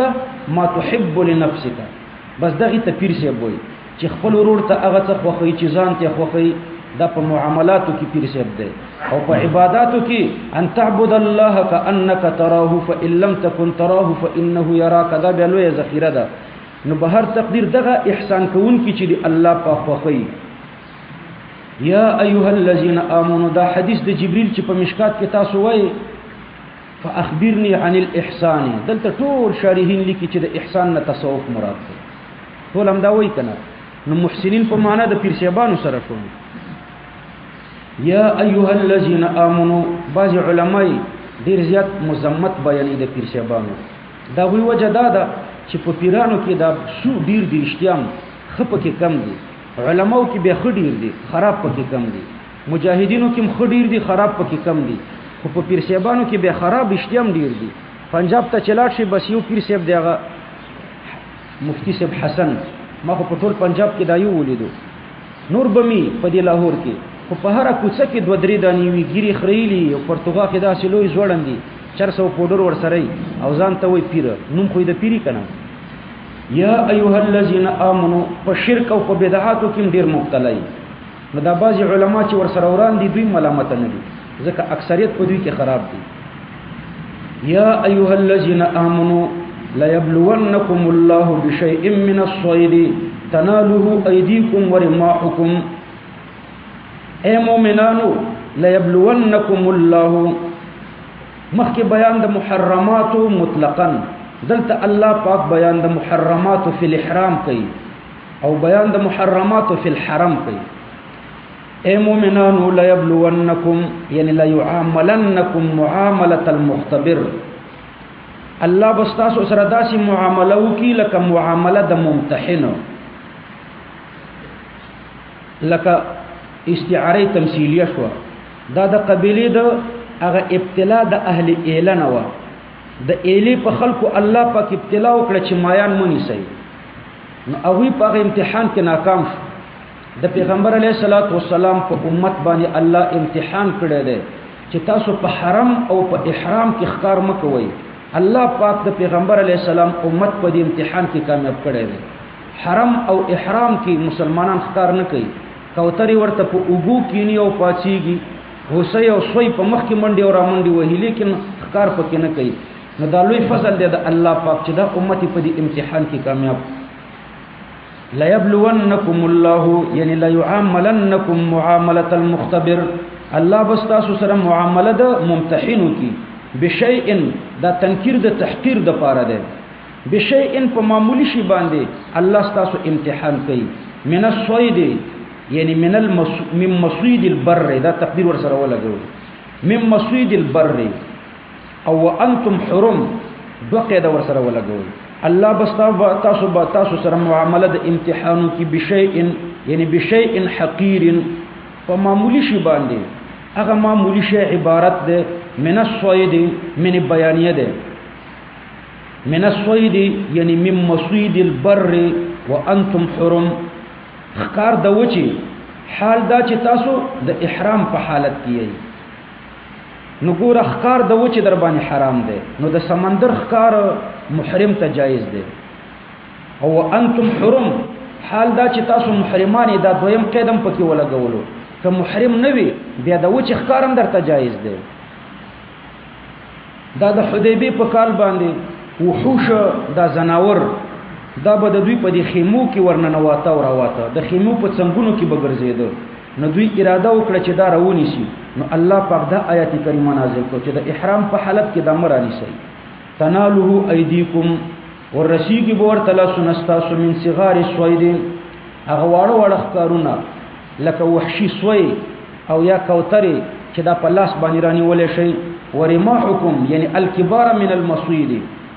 ما تحب لنفسك بس دغه ته پیر سی وي چې خپل ورور ته هغه څه خوخي چې ځان ته خوخي دا په معاملاتو کې پیر سی دی او په عبادتو کې ان تعبد الله كانك تراه فان لم تكن تراه فانه يراك دا به لوی ذخیره ده نو به هر تقدیر دغه احسان کوون کې چې الله په خوخي یا ایها الذين امنوا دا حدیث د جبريل چې په مشکات کې تاسو وایي فاخبرني عن الاحسان دلته ټول شارحین لیکي چې د احسان نه تصوف مراد دی ټول هم دا وایي کنه نو محسنین په معنا د پیرسیبانو سره شو یا ایها الذين امنوا بعض علماء ډیر زیات مذمت بیانې د پیرسیبانو دا وی وجه دا ده چې په پیرانو کې دا سو ډیر دي اشتیام خپ کې کم دي علماو کې به خډیر دي خراب پکې کم دي مجاهدینو کې خډیر دي خراب پکې کم دي خو په پیرسیبانو کې به خراب اشتیام ډیر دي پنجاب ته چلاټ شي بس یو پیرسیب دیغه مفتی صاحب حسن ما خو په ټول پنجاب کې دا یو ولیدو نور بمی په دی لاهور کې خو په هر کوڅه کې دوه درې دانی وی ګيري خړېلی او پرتګا کې داسې لوی زوړندي 400 پودر ور سره او ځان ته وی پیر نوم خو د پیری کنه یا ایها الذين امنوا په شرک او په بدعاتو کې ډیر مبتلا دي نو دا بعض علما چې ور سره وران دي دوی ملامت نه دي ځکه اکثریت په دوی کې خراب دي یا ایها الذين امنوا لا يبلونكم الله بشيء من الصيد تناله ايديكم ورماحكم اے مومنانو لا يبلونكم الله مخکې بیان د محرمات مطلقاً دلته الله پاک بیان د محرمات فی الاحرام کوي او بیان د محرمات فی الحرم کوي اے مومنانو لا يبلونكم یعنی لا يعاملنكم معامله المختبر الله بستاسو سره داسې معامله وکي لکه معامله د ممتحن لکه استعاره تمثيليه شو دا د قبيله د هغه ابتلا د اهل ایلن و د ایلی په خلکو الله پاک ابتلا وکړه چې مایان مونږ سي نو هغه په امتحان کې ناکام شو د پیغمبر علیه الصلاۃ والسلام په امت باندې الله امتحان کړی دی چې تاسو په حرم او په احرام کې ښکار مکوئ الله پاک د پیغمبر علیه السلام امت په دې امتحان کې کامیاب کړی دی حرم او احرام کې مسلمانان ښکار نه کوي کوتري ورته په اوګو کینی او پاتېږي هوسۍ او سوی په مخ کې منډي او را منډي وهي لیکن ښکار پکې نه کوي نو دا لوی فضل دی د الله پاک چې دا امت په دې امتحان کې کامیاب لا يبلونكم الله یعنی لا يعاملنكم معامله المختبر الله بس تاسو سره معامله د ممتحنو کی بشیء دا تنکیر د تحقیر د پاره ده بشیء په معمولی شی باندې الله تاسو امتحان کوي من الصيد یعنی من مصيد البر دا تقدیر ور سره ولګو من مصيد البر او انتم حرم دوقه ور سره ولګو الله بس تاسو سره معامله د امتحانو کی بشیء یعنی بشیء حقیر په معمولی شی باندې هغه معمولی شی عبارت ده من الصيد من بیانیه ده من الصید یعنی من مصید البر وانتم حرم خکار د وچی حال دا چې تاسو د احرام په حالت کې یې نو ګور خکار د وچی در باندې حرام دی نو د سمندر خکار محرم ته جایز دی او انتم حرم حال دا چې تاسو محرمانی دا دویم قدم پکې ولګولو که محرم نه وي بیا د وچی خکارم درته جایز دی دا د حدیبی په کال باندې وحوش دا زناور دا به د دوی په دې خیمو کې ورننواته او راواته د خیمو په څنګونو کې به ګرځېده نو دوی اراده وکړه چې دا راونی شي نو الله پاک دا آیات کریمه نازل کړ چې د احرام په حالت کې دا مرانی شي تنالو ایدیکم ورسیږي به ورته لاسونه ستاسو من صغار الصید هغه واړه واړه ښکارونه لکه وحشي سوی او یا کوترې چې دا په لاس باندې رانیولی شي ورماحکم یعنی الکبار من المصید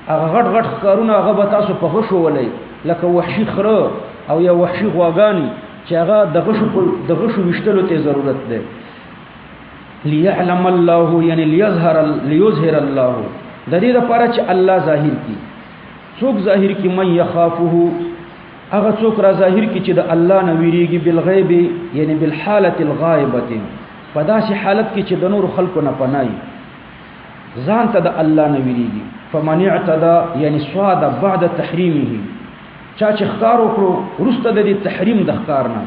هغه غټ غټ ښکارونه هغه به تاسو په غشو ولئ لکه وحشي خره او یا وحشي غواګانې چې هغه د غشو ویشتلو ته ضرورت دی لیعلم الله یعنی لیظهر الله د دې لپاره چې الله ظاهر کی څوک ظاهر کی من یخافه هغه څوک را ظاهر کی چې د الله نه ویریږي بالغیب یعنی بالحالة الغائبه په داسې حالت کې چې د نور خلقو نه پناهي ځان ته د الله نه ویریږي فمن اعتدى یعنی صاد بعد تحریمه چا چې ښکار وکړو وروسته د دې تحریم د ښکار نه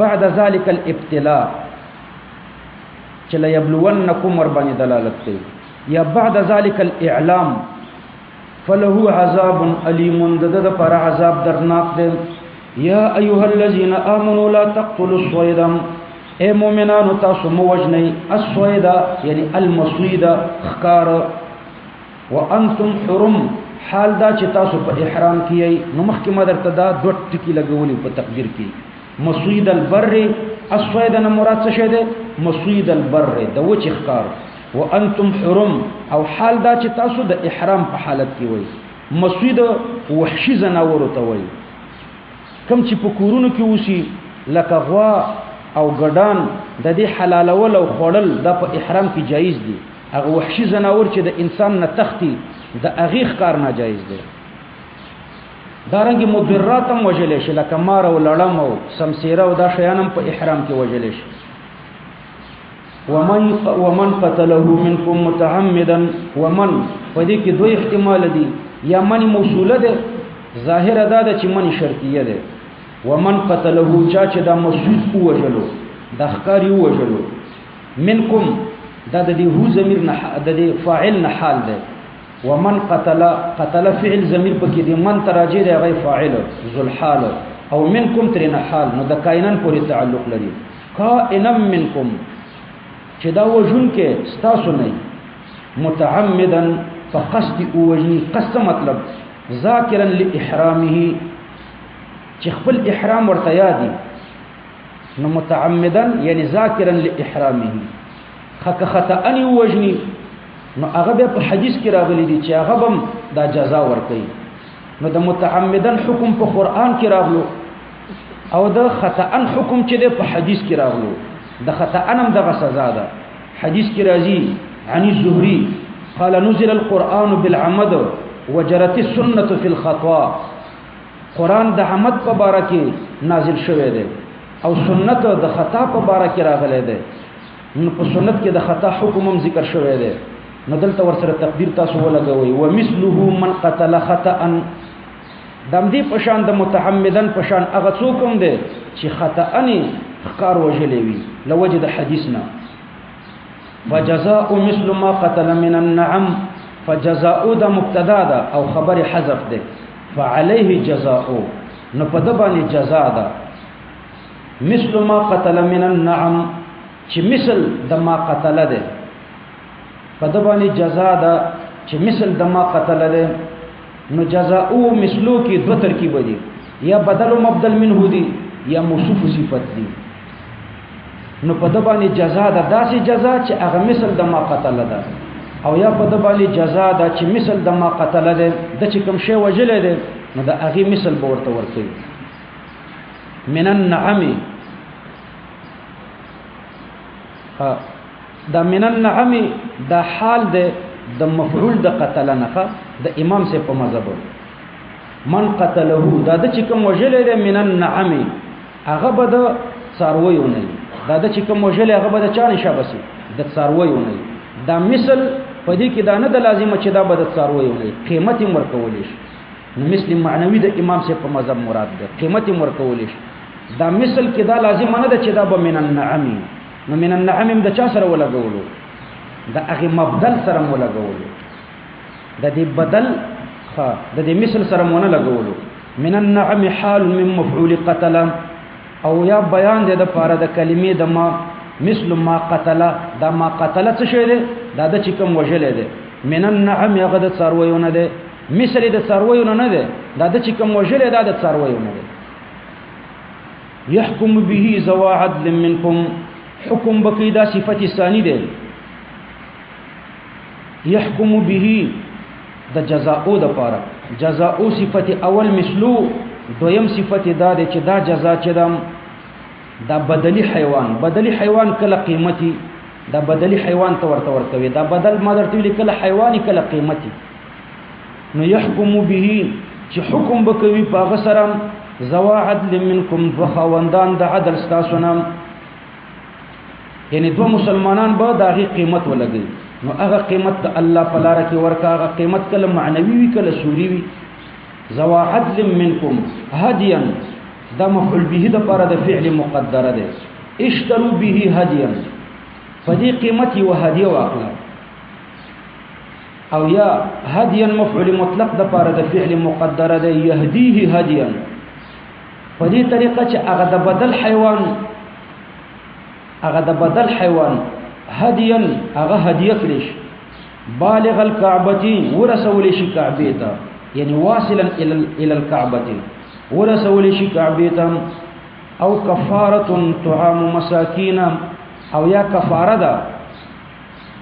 بعد ذلك الابتلاء چې لا یبلونکم ور باندې دلالت کوي یا بعد ذلك الاعلام فله عذاب الیم دد پر عذاب درناک دی یا ایها الذين امنوا لا تقتلوا الصيد اے مومنانو تاسو مو وجنئ الصید یعنی المصید خکار وانتم حرم حال دا چې تاسو په احرام کې نو مخکې مدر ته دا دوه ټکی لګولې په تقدیر کې مصید البر الصید نه مراد څه شه ده مصید البر د وچ خکار وانتم حرم او حال دا چې تاسو د احرام په حالت کې وای مصید وحشي زناور ته وای کم چې په کورونو کې وسی لکه غوا او ګډان د دې حلالول او خوړل د په احرام کې جایز دي هغه وحشي زناور چې د انسان نه تختی د اغیخ کار ناجایز دی دارنګ مضرات هم وجلې شي لکه مار او لړم او سمسیره او دا شیانم په احرام کې وجلې شي ومن قتله منكم متعمدا ومن فدې کې دوه احتمال دي یا من موصوله ده ظاهر ادا ده چې من شرطیه ده ومن قتله چا چې دا مسعود وجلو د ښکاری وجلو منکم دا د دې هو ضمیر نه د دې فاعل نه حال ده ومن قتل فعل ضمیر پکې دې من تراجه دی غي فاعل ذل حال او منکم ترنه حال نو د کائنان پورې تعلق لري کائن منکم چې دا وجون کې ستاسو نه متعمدا فقصد وجني قصد مطلب ذاکرا لاحرامه چې خپل احرام ورته یادي نو متعمدا یعنی ذاکرا لاحرامه خطا ان وجني نو هغه په حدیث کې راغلي دي چې هغه هم دا جزا ورکړي نو د متعمدن حکم په قران کې راغلو او د خطا ان حکم چې په حدیث کې راغلو د خطا انم دغه سزا ده حدیث کې راځي عن الزهري قال نزل القرآن بالعمد وجرت السنة في الخطا قرآن د عمد په باره کې نازل شوی دی او سنت د خطا په باره کې راغلی دی نو په سنت کې د خطا حکم هم ذکر شوی دی نو دلته ورسره تقدیر تاسو ولګوي ومثله من قتل خطأ دم دې پشان د متعمدن پشان هغه څوک هم دی چې خطأ نه ښکار وجلې وي لوجد حدیثنا فجزاء مثل ما قتل من النعم فجزاء ده مبتدا ده او خبر حذف ده فعليه جزاء نو په د باندې جزاء ده مثل ما قتل من النعم چې مثل د ما قتل ده په د باندې جزاء ده چې مثل د ما قتل ده نو جزاء مثلو کې دو ترکیب دي یا بدل او مبدل منه دي یا موصوف صفت دي نو په د باندې جزاء ده داسې جزاء چې هغه مثل د ما قتل ده او یا په د باندې جزاء ده چې مثل د ما قتل ده د چې کوم شی وجلې ده نو د هغه مثل به ورته ورکړي من النعم دا من النعم دا حال ده د مفعول د قتل نه د امام سے په مذهب من قتله دا د چې کوم وجلې د من النعم هغه به د څارویو نه دا د چې کوم وجلې هغه به د چا نشه بسي د څارویو نه دا مثل پدې کې دا نه د لازمه چې دا به د څارویو نه قیمت ورکول شي نو مثل معنوي د امام سے په مذهب مراد ده قیمت ورکول شي دا مثل کې دا لازم نه ده چې دا به من النعم نو من النعم د چا سره ولګولو دا هغه مبدل سره ولګولو د دې بدل د دې مثل سره مونږ لګولو من النعم حال من مفعول قتل او یا بیان د لپاره د کلمې د ما مثل ما قتل دا ما قتل څه شی دی دا د چې کوم وجلې دی من النعم هغه د څارویونه دی مثل د څارویونه نه دی دا د چې کوم وجلې دا د څارویونه دی يحكم به ذو عدل منكم حكم بقيدا صفه ثاني ده يحكم به د جزاء د پاره جزاء صفه اول مثلو دویم صفه دا ده چې دا جزاء چې دا بدلی حیوان کله قیمتي دا بدلی حیوان ته ورته ورکوي دا بدل ما درته ویل کله حیواني کله قیمتي نو يحكم به چې حکم بکوي په سره ذو عدل منکم وخوندان د عدل استاسونه یعنی دو مسلمانان به داغي قیمت ولګي نو هغه قیمت د الله په لار کې ورکا هغه قیمت کله معنوي وی کله سوري وی ذو عدل منکم هديا دا مفعول به د لپاره د فعل مقدره ده اشتروا به هديا فدي قیمتي وهديه واخلا او یا هديا مفعول مطلق د لپاره د فعل مقدره ده يهديه هديا په دې طریقه چې هغه د بدل حیوان هديا هغه هدیه کړي بالغ الكعبه ورسول شي کعبه ته یعنی واصلا الى الكعبه ورسول شي کعبه ته او کفاره طعام مساکین او یا کفاره ده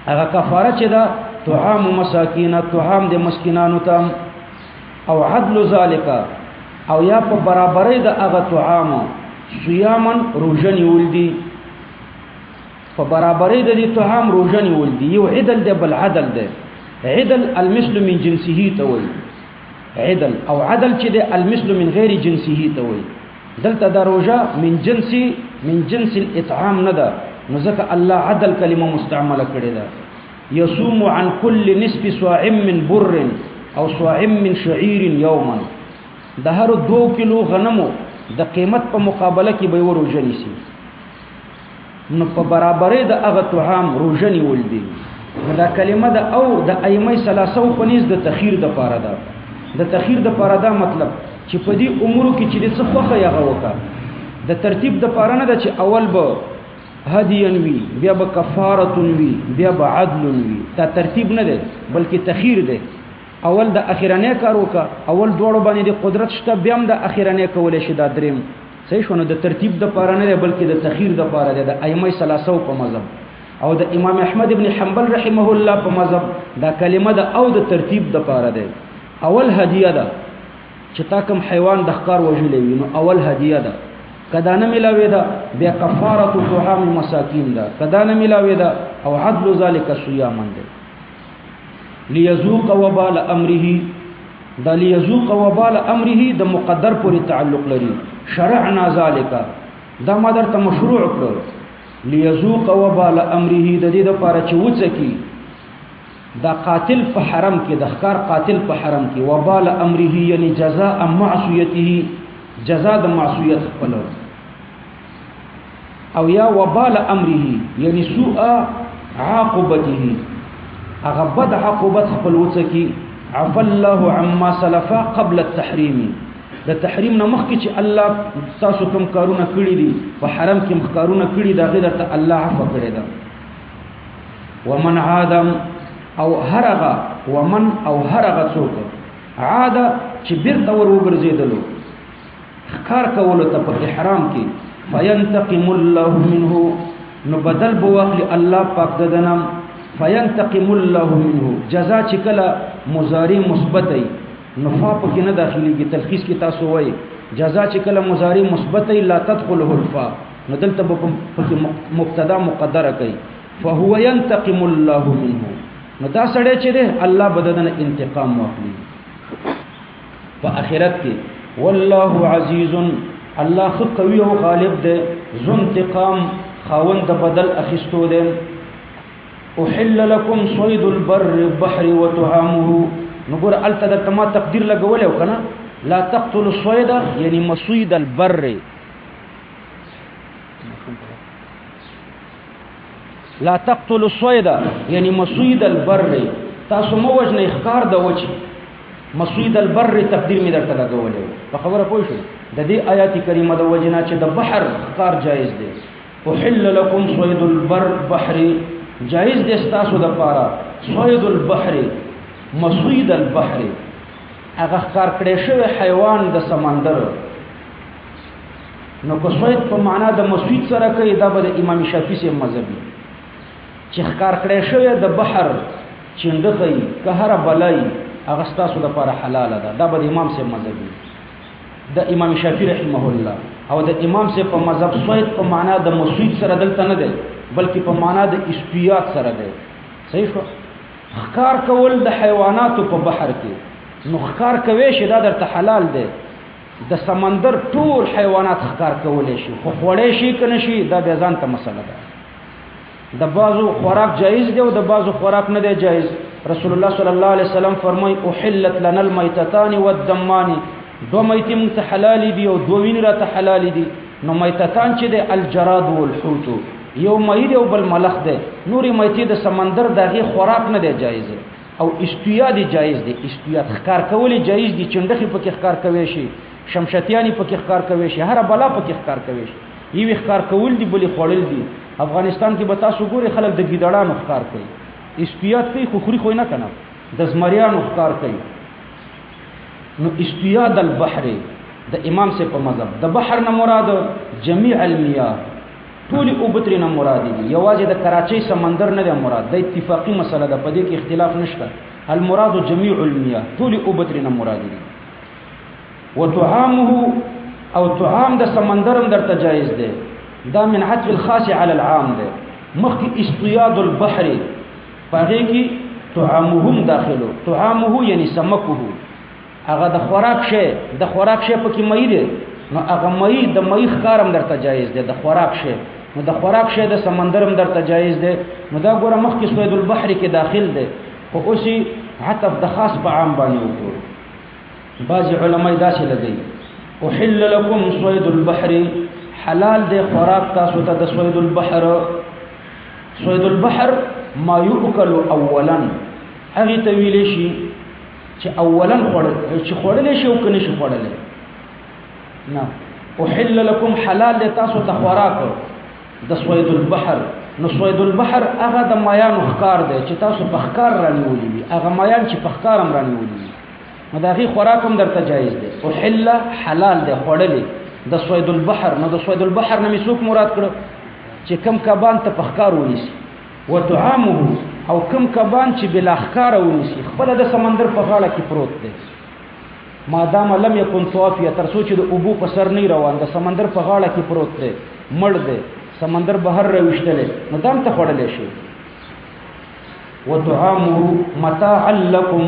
هغه کفاره چې ده طعام مساکین طعام د مسکینانو ته او عدل ذالک او یا په برابرۍ د هغه طعام صيامن روزنی ولدي په برابرۍ د دې طعام روزنی ولدي یو عدل ده بل عدل ده عدل المثل من جنسه ته وي عدل او عدل چې ده المثل من غیر جنسه ته وي دلته دا روزه من جنس الاطعام نه ده نو ځکه الله عدل کلمه مستعمله کړې ده يصوم عن كل نصف صاع من بر او صاع من شعير يوما د هر 2 کیلو غنمو د قیمت په مقابله کې به روزنی سي نو په برابرۍ د هغه طعام روزنی ولدي دا کلمه د او د ائمه ثلاثه په نيز د تخیر د پاره ده د تخیر د پاره دا مطلب چې په دې امور کې چې د څه خوخه یغه وکا د ترتیب د پاره نه ده چې اول به هدیان وی بیا به کفاره وی بیا به عدل وی دا ترتیب نه ده بلکې تخیر ده اول د اخیرانه کار وکا اول دوړو باندې د قدرت شته بیا هم د اخیرانه کول شي دا دریم صحیح شونه د ترتیب د پاره نه بلکې د تخیر د پاره ده د ائمه ثلاثه په مذهب او د امام احمد ابن حنبل رحمه الله په مذهب دا کلمه د او د ترتیب د پاره ده اول هدیه ده چې تا کوم حیوان د ښکار وجلې وي نو اول هدیه ده کدا نه ملاوي ده بیا کفاره طعام مساکین ده کدا نه ملاوي ده او عدل ذلک صيام ده ليذوق وبال امره دا ليذوق وبال امره د مقدر پورې تعلق لري شرعنا ذلك دا ما درته مشروع کړ ليذوق وبال امره د دې لپاره چې وڅکی دا قاتل په حرم کې د ښکار قاتل په حرم کې وبال امره یعنی جزاء معصیته جزاء د معصیت خپل او یا وبال امره یعنی سوء عاقبته هغه بد عقوبت خپل وڅکی عفى الله عما سلف قبل التحريم د تحریم نه مخکې چې الله تاسو کوم کارونه کړی دي په حرم کې مخکارونه کړی دا غیر ته الله عفو کړی دا ومن عاد او هرغه څوک عاد چې بیرته ور وګرځیدلو ښکار کولو ته په احرام کې فینتقم الله منه نو بدل بواخل الله پاک ددنم فینتقم الله منه جزاء چې کله مضارع مثبتای نفا پکې نه داخليږي تلخیص کې تاسو وایي جزاء چې کله مضارع مثبتای لا تدخله الفا نو دلته پکې مبتدا مقدره کوي فهو ينتقم الله منه نو دا سړی چې دی الله بددن انتقام واخلي په آخرت کې. والله عزیز، الله خو قوي او غالب دی، ذو انتقام، خاوند د بدل اخیستو دی. احل لكم صيد البر البحر وطعامه، نو ګور الته د تما تقدیر لګولې وکنه، لا تقتلوا الصيد یعنی مصيد البر، لا تقتلوا الصيد یعنی مصيد البر، تاسو مو وجنه اخکار د وچی مصيد البر تقدیر می درته لګولې. په خبره پوه شو د دې آیات کریمه د وجنا چې د بحر اخکار جایز دی. احل لكم صيد البر بحر، جایز دی تاسو د پاره صيد البحر مصيد البحر، هغه اخکار کړي شوی حیوان د سمندر. نو کو صید په معنا د مصيد سره کوي، دا به امام شافعي سي مذهبي چې اخکار کړي شوی د بحر چندخي قهر بلای هغه تاسو د لپاره حلال ده، دا به امام سي مذهبي د امام شافعي رحمه الله. او د امام سي په مذهب صید په معنا د مصيد سره دلته نه ده، بلکې په معنا د استیات سره ده. صحیح شو؟ اخکار کول د حیواناتو په بحر کې، نو اخکار کوي چې دا درته حلال ده. د سمندر ټول حیوانات اخکار کولې شي، خو خوړې شي کنه شي دا بیا ځان ته مسله ده. د بازو خوراک جایز دی او د بازو خوراک نه دی جایز. رسول الله صلی الله علیه وسلم فرمای احلت لنا المیتتان والدمان، دو میتې موږ ته حلال دي او دو وینې راته حلال دي. نو میتتان چې دی الجراد والحوت، یو مې دی او بل ملخ دی. نورې میتې د سمندر دغه خوراک نه دی جایز. او استیا دی جایز دی، استیا ښکار کول جایز دي، چندخي پکې ښکار کوي شي، شمشتیانی پکې ښکار کوي شي، هر بلا پکې ښکار کوي شي. یو ښکار کول دي بلې خوړل دي. افغانستان کې به تاسو ګوري خلک د ګیدړانو ښکار کوي، استیات کوي، خو خوري خو نه کنه، د زمریانو ښکار کوي. نو استیاد البحر د امام سے په مذهب د بحر نه مراد جميع المیاه، ټول اوبتری نه مراد دي، یوازې د کراچۍ سمندر نه دی مراد. د اتفاقی مسله ده، په دې کې اختلاف نشته. المراد جميع المياه، ټول اوبتری نه مراد دي. وطعامه او طعام د سمندرم درته جایز دی، دا من عطف الخاص على العام ده. مخکې اصطياد البحر پاغه کې طعامهم داخلو، طعامه یعنی سمکه، هغه د خوراک شی، د خوراک شی پکې مې دی. نو هغه مې د مې ښکارم درته جایز دی، د خوراک شی. نو د خوراک شی د سمندرم درته جایز دی. نو دا ګوره مخکې صید البحر کې داخل دی، خو اوسې عطف د خاص په عام باندې وکړو. بعض علماء داسې لګي احل لكم صید البحر، حلال دی خوراک تاسو ته د صید البحر. صید البحر ما یؤکل اولا، هغه ته ویل شي چې اولا خوړل، چې خوړل شي او کنه شي خوړل نه. احل لكم حلال دی تاسو ته خوراک د صید البحر. نو صید البحر هغه د مایانو ښکار دی چې تاسو په ښکار رانیولي وي، هغه مایان چې په ښکارم رانیولي وي، نو دا غي خوراک هم درته جایز دی. احل حلال دی خوړل د صید البحر. نو د صید البحر نه مسوک مراد کړو چې کم کبان ته پخکار ونیسي، وطعامه او کم کبان چې بلا ښکار ونیسي، خپل د سمندر په غاړه کې پروت دی. مادام لم یکن طافیه، تر څو چې د ابو په سر نه روان، د سمندر په غاړه کې پروت دی، مړ دی، سمندر بهر راوښتل، نو دام ته خوړل شي. وطعامه متاعا لكم،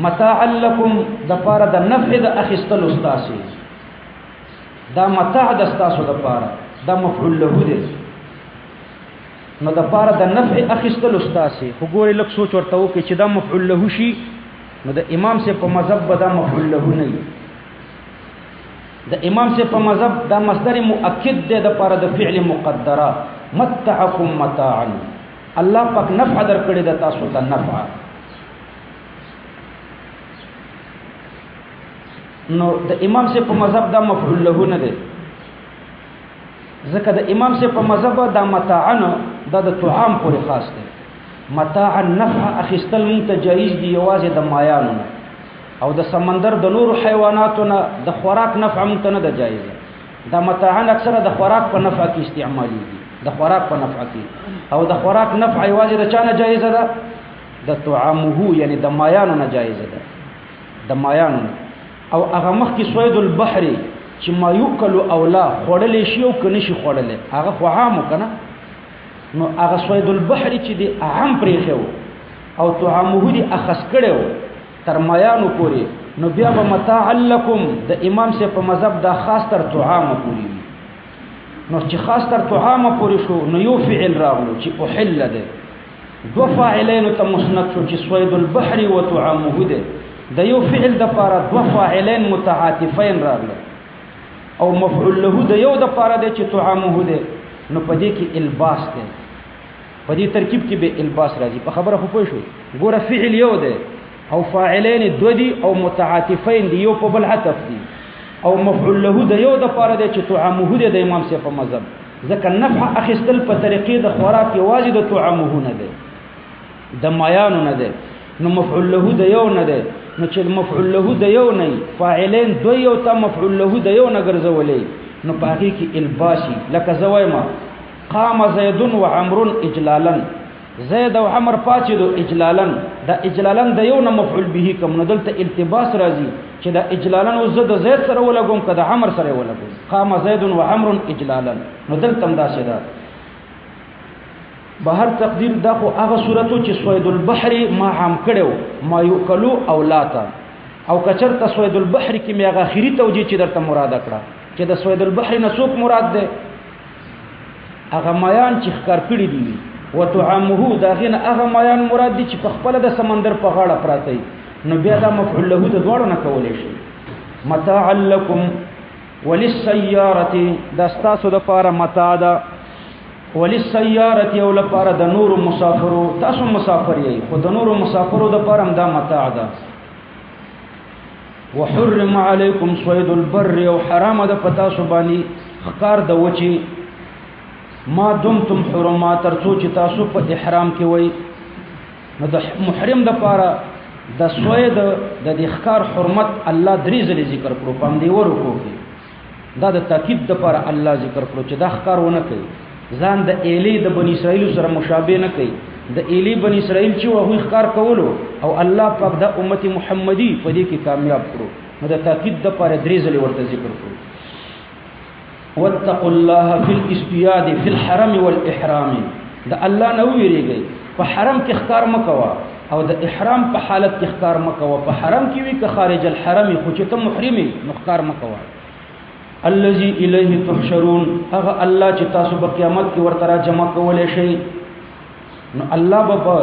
متاعا لكم د پاره د نفع د اخستل استاسي، دا متاع د استاسو د پاره، دا مفعول له دی. نو د پاره د نفع اخستل استاسي، خو ګوري لک سوچ ورته وکي چې دا مفعول له شي، نو د امام سے په مذهب دا مفعول له نه وي. د امام سے په مذهب دا مصدر مؤکد دی د پاره د فعل مقدره. متعکم متاعا، الله پاک نفع درکړي د تاسو ته نفع. نو د امام سے په مذهب دا مفعول له نه دی، ځکه د امام سے په مذهب دا متاعا دا د طعام پورې خاص دی. متاع النفع اخستل متجایز دی یوازې د مایانو او د سمندر د نور حیواناتو نه د خوراک نفع مت نه د جایز. دا متاع اکثره د خوراک په نفع کې استعمالي دي، د خوراک په نفع کې، او د خوراک نفع یوازې د چا نه جایز ده؟ د طعامه یعنی د مایانو نه جایز ده، د مایانو. او هغه مخکې صید البحر چې ما یؤکل او لا خوړل شي او کنه شي خوړل، هغه خو عام کنه. نو هغه سوید البحر چې دی عام پرېخو او طعامه دی اخس کړو تر میانو پورې نو بیا به متاع لکم د امام سے په مذهب دا خاص تر طعامه پورې نو چې خاص تر طعامه پورې شو نو یو فعل راغلو چې احل ده دو فاعلین ته مسند شو چې سوید البحر و طعامه ده د یو فعل د پاره دو فاعلین متعاطفین راغله او مفعول له د یو د پاره ده چې طعامه ده نو پدې کې الباس ده پدې ترکیب کې به الباس راځي په خبره خو پوه شو ګوره فعل یو ده او فاعلین دو دي او متعاطفین دي یو په بل عطف دي او مفعول له د یو د پاره ده چې طعامه ده د امام سے په مذهب ځکه نفع اخستل په طریقې د خوراک یوازې د طعامه نه ده د میانو نه ده نو مفعول له د یو نه ده نو چې مفعول له د یو نه فاعلین دو یو ته مفعول له د یو نه ګرځولې نو په هغه کې الباسي لکه زوایما قام زید و عمرو اجلالا زید او عمر پاتېدو اجلالا دا اجلالا د یو نه مفعول به کوم نو دلته التباس راځي چې دا اجلالا او زد زید سره ولګوم کده عمر سره ولګوم قام زید و عمرو اجلالا نو دلته هم دا شدا بهر تقدیر دا خو هغه صورتو چې سوید البحر ما عام کړو ما یوکلو او لاتا او کچرته سوید البحر کې می هغه اخیری توجیه چې درته مراد کړه چې د سوید البحر نه څوک مراد ده هغه میان چې ښکار کړی دی و طعامه دا غنه هغه میان مراد دي چې په خپل د سمندر په غاړه پراته نو بیا دا مفعول له د دوړو نه کولې شي متاع لکم وللسياره دا تاسو د پاره متاع ده وللسياره او لپاره د نور مسافرو تاسو مسافر یې خو د نور مسافرو د پاره دا متاع ده وحرم علیکم صید البر او حرام ده پتا سو باندې خکار د وچی ما دمتم حرمات ترڅو چې تاسو په احرام کې وای نو د محرم د پاره د سوید د خکار حرمت الله درې ځلې ذکر کړو پام دی ورکو کې دا د تاکید د پاره الله ذکر کړو چې دا خکار ونه کوي ځان د ایلی د بنی اسرائیل سره مشابه نه کوي د ایلی بنی اسرائیل چې وه ښکار کولو او الله پاک د امت محمدی په دې کې کامیاب کړو نو د تاکید د پاره درې ځلې ورته ذکر کړو واتقوا الله فی الاصطیاد فی الحرم والاحرام د الله نو ویریږي په حرم کې ښکار مکوا او د احرام په حالت کې ښکار مکوا په حرم کې وی که خارج الحرم خو چې ته محرمي نو ښکار مکوا الذي الیه تحشرون هغه الله چې تاسو په قیامت کې ورته را جمع کولې شي نو الله به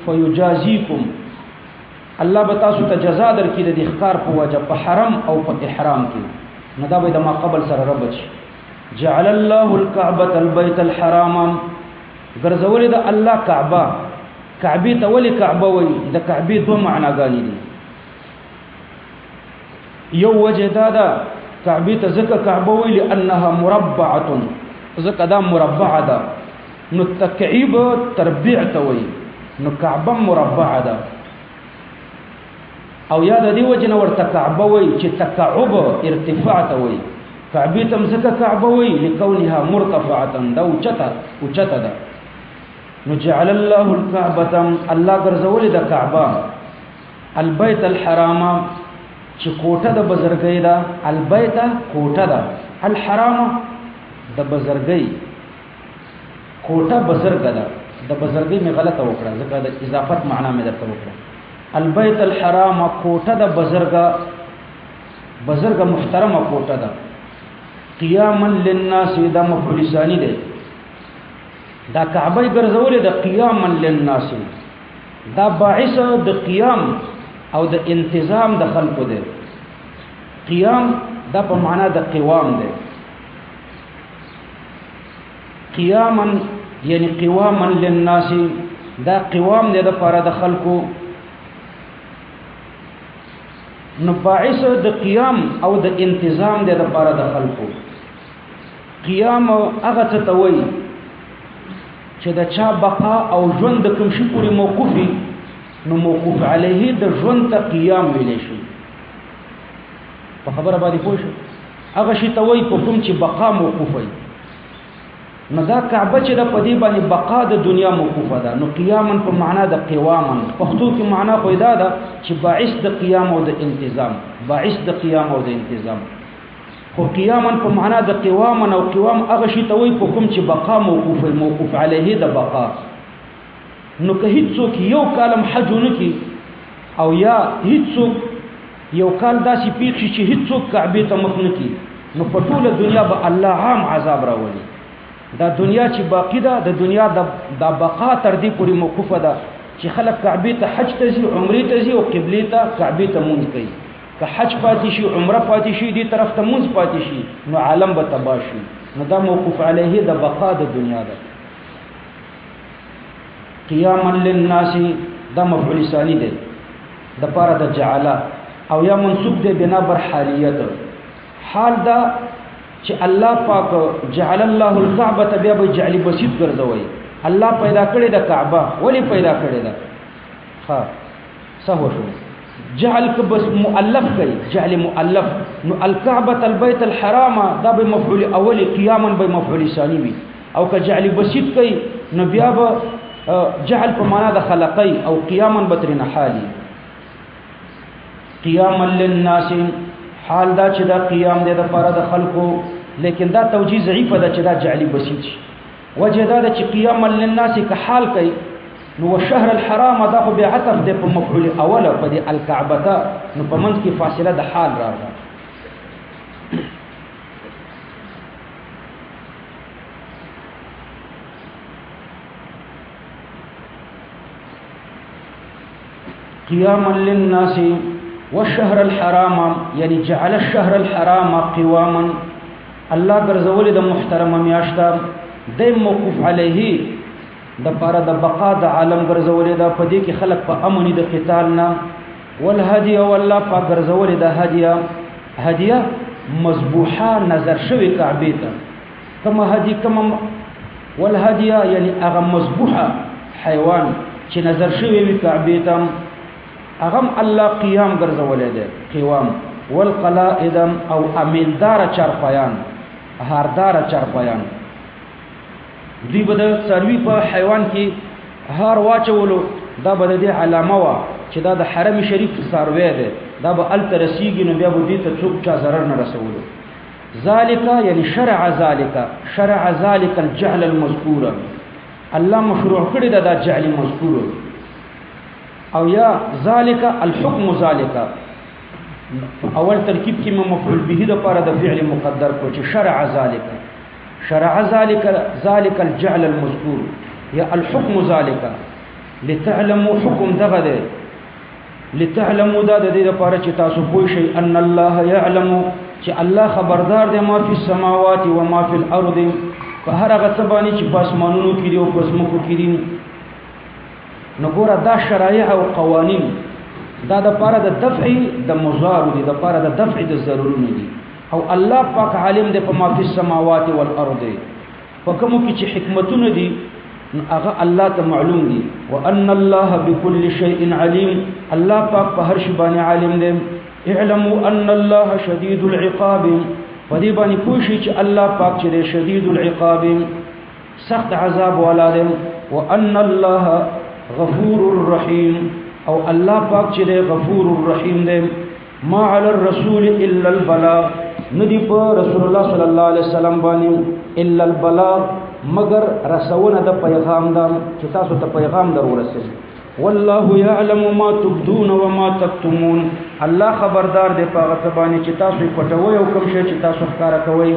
فیجازیکم الله به تاسو ته جزا درکړي د ښکار په وجه په حرم او په احرام کې نو دا به د ما قبل سره ربچ جعل الله الكعبه البيت الحرام ګرځولې د الله کعبه کعبه ته ولې کعبه وای د کعبه دوه معناګانې دي یو وجه دا کعبه ته ځکه کعبه وای لانها مربعه ځکه دا مربعه ده نو تکعیب تربیع ته وای نو کعبه مربعه ده او یاد دی وجنه ورته کعبه وای چې تکعب ارتفاع ته وای کعبه تم ځکه کعبه وای لکونها مرتفعه دا اوچته ده نو جعل الله الكعبه الله ګرځولې د کعبه البيت الحرام چې کوټه د بزرګۍ ده البيت کوټه ده الحرام د بزرګۍ کوټه بزرګه ده د بزرګۍ می غلطه وکړه ځکه د اضافت معنا مې درته وکړه البيت الحرام کوټه د بزرګه محترمه کوټه ده قیاما للناس دا مفعول ثانی ده دا کعبه ګرځولې د قیاما للناس دا باعث د قیام او د انتظام د خلقو ده قیام دا په معنا د قوام ده قیاما یعنی قواما للناس دا قوام ده د لپاره د خلقو نو باعث د قیام او د انتظام د لپاره د خلقو قیام هغه ته وایي چې د چا بقا او ژوند د کوم شي پورې موقوفي نو موقوف علیه د ژوند ته قیام ویل شي په خبره باندې پوه شو هغه شي ته وایي په کوم چې بقا موقوف وي نو دا کعبه چې د پدی باندې بقا د دنیا موقوفه ده نو قیاما په معنا د قواما پښتو کې معنا پیدا ده چې باعث د قیام او د انتظام باعث د قیام او د انتظام خو قیاما په معنا د قواما او قوام هغه شی ته وایي په کوم چې بقا موقوف علیه د بقا. نو که هیڅوک یو کالم حج ونکي او یا هیڅوک یو کال داسې پیښ شي چې هیڅوک کعبې ته مخ نکي، نو په ټوله دنیا به الله عام عذاب راولي. دا دنیا چې باقی ده، د دنیا د بقا تر دې پورې موقوفه ده چې خلک کعبې ته حج ته ځي، عمرې ته ځي او قبلې ته کعبې ته مونځ کوي. که حج پاتې شي، عمره پاتې شي، دې طرف ته مونځ پاتې شي، نو عالم به تباه شي. نو دا موقوف علیه د بقا د دنیا ده. قیاما للناس دا مفعول ثانی دی د پاره د جعله، او یا منصوب دی بنا بر حالیت. حال دا چې الله پاک جعل الله الكعبه بیا به جعل بسيط ګرځوي. الله پیدا کړی د کعبه، ولی پیدا کړی ده؟ ها صحو شو جعل بس مؤلف کوي، جعل مؤلف. نو الكعبه البيت الحرام دا به مفعول اولی، قیاما به مفعول ثانی وي. او که جعل بسيط کوي نو بیا به جعل په معنا د خلقي او قیاما بترنا حالي. قیاما للناس حال دا چې دا قیام دی د پاره د خلقو، لیکن دا توجیه ضعیفه ده چې دا جعلی بسيط شي. وجه دا چې قیاما للناس که حال کوي، نو والشهر الحرام دا خو بیا عطف دی په مفعول اول په دې الکعبه، نو په منځ کې فاصله د حال راغله. قیاما للناس والشهر الحرام، یعنی جعل الشهر الحرام قواما، الله ګرځول د محترم میاشتا د موقوف علیه د پاره د بقا د عالم ګرځول د پدې کې خلق په امن د قتال نه. والهدي والله په ګرځول د هدیه مذبوحه نظر شوی کعبه ته، کما هدی کما والهدي یعنی هغه مذبوحه حیوان چې نظر شوی وی کعبه ته، اغم الله قیام ګرځولې ده قوام. والقلائد او امیلدار چرپیان، هاردار چرپیان، دوی به د سروي په حیوان کې هار واچولو، دا به د علامه وا چې دا د حرم شریف سروي ده، دا به ال ترسیږي، نو بیا به دې ته څوک چا ضرر نه رسولو. ذالک یعنی شرع ذالک الجعل المذکور، الله مشروع کړی دا جعل مذکور. او یا ذالک الحكم ذالک، اول ترکیب کې مفعول به د پاره د فعل مقدر کو چې شرع ذالک الجعل المذکور، یا الحكم ذالک لتعلموا حكم دغه ده، لتعلموا دا د دې لپاره چې تاسو پوه شئ ان الله يعلم، چې الله خبردار دی ما فی السماوات و ما فی الارض، په هر هغه څه باندې چې په اسمانونو کې دی او په ځمکو کې دي. نو ګوره دا شرایع او قوانین دا د پاره د دفع د مضار دي، د پاره د دفع د ضرورونه دي. او الله پاک عالم دی په ما فی السماوات والارض، په کومو کې چې حکمتونه دي هغه الله ته معلوم دي. وان الله بكل شيء عليم، الله پاک په هر شی باندې عالم دی. اعلموا ان الله شدید العقاب، په دې باندې پوه شئ چې الله پاک چې شدید العقاب، سخت عذاب والا دی. وان الله غفور الرحیم، او الله پاک چې غفور الرحیم دی. ما علی الرسول الا البلاغ، ندی په رسول الله صلی الله علیه وسلم باندې الا البلاغ مگر رسونه د پیغام دا چې تاسو ته پیغام در ورسېږي. والله يعلم ما تبدون وما تكتمون، الله خبردار دی په هغه باندې چې تاسو پټوي او کوم شی چې تاسو ښکارا کوي.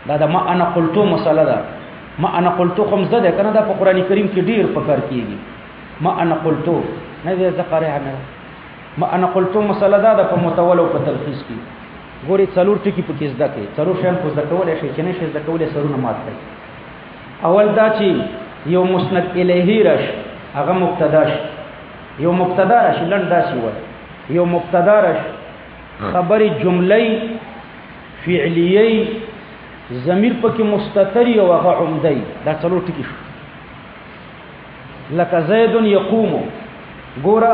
دا ما انا قلتو مساله ده، ما انا قلتو خمسه ده کنه، دا په قران کریم کې ډیر پکار کیږي. ما انا قلتو نه دې ذکرې نه، ما انا قلتو مساله ده په متول او په تلخیص کې. ګوري څلور ټکی په کې زده کې، څلور شان په زده کولای شي چې نه شي زده کولای سرونه مات کړي. اول دا چې یو مسند الیه راش هغه مبتدا شي، یو مبتدا راش لند داسي وای، یو مبتدا راش خبري جملې فعلیه ضمیر پکې مستتر او هغه عمدی، دا څلور ټکی شو. لکه زید یقوم، ګوره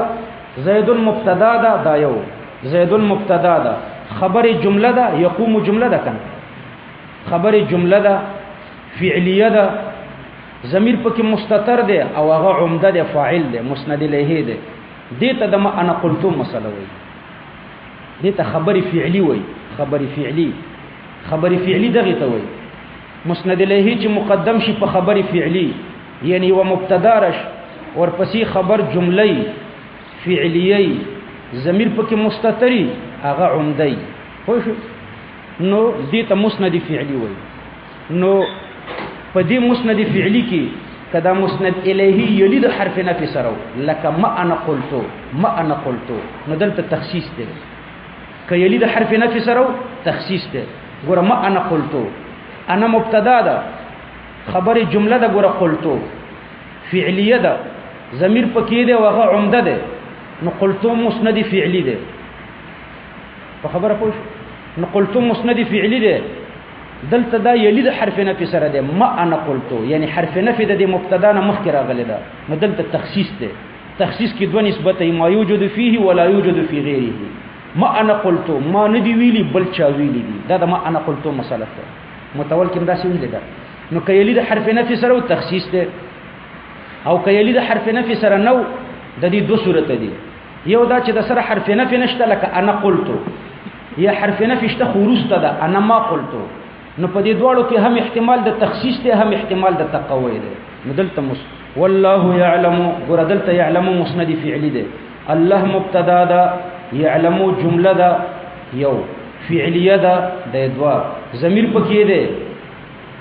زید مبتدا ده، دا یو زید مبتدا ده، خبر جمله ده، یقوم جمله ده کنه، خبر جمله ده فعلیه ده، ضمیر پکې مستتر ده او هغه عمده ده، فاعل ده، مسند الیه ده. دې ته د ما انا قلتو مسله وایي. دې ته خبر فعلی وای. خبر فعلی دغه ته وای. مسند الیه چې مقدم شي په خبر فعلی یعنی و مبتدا رش ورپسې خبر جمله فعلیه ضمیر پکې مستتری هغه عمدی خوښ نو دې ته مسند فعلی وای. نو په دې مسند فعلی کې کدا مسند الیه یلی د حرف نفی سره لکه ما انا قلتو نو دلته تخصیص دی. ک یلی د حرف نفی سره تخصیص دی. ګوره ما انا قلتو انا مبتدا ده خبر جمله ده. ګوره قلتو فعلیه ده ضمیر پکې دی وغه عمده ده. نو قلتو مسند فعلی ده. په خبره پوه نو قلتو مسند فعلی ده. دلته دا یلی د حرف نفی سره ده. ما انا قلتو یعنی حرف نفی د مبتدا نه مخکې راغلی ده. نو دلته تخصیص ده. تخصیص کې دوه نسبت ما یوجد فيه ولا یوجد فی غیره. ما انا قلتو ما ندی ویلی بل چا ویلی دي. دا ما انا قلتو مساله ده. متول کې دا څه ویل ده. نو که یلی د حرف نفی سره تخصیص ده او که یلی د حرف نفی سره نو د دې دوه صورت دي. یو دا چې د سره حرف نفی نشته لکه انا قلتو یا حرف نفی شته خروسته ده انا ما قلتو. نو په دې دواړو کې هم احتمال د تخصیص دی هم احتمال د تقوی دی. نو دلته والله یعلم ګور دلته یعلم مسند فعلی دی. الله مبتدا ده یعلم جمله ده یو فعلیه ده د دوا ضمیر پکې دی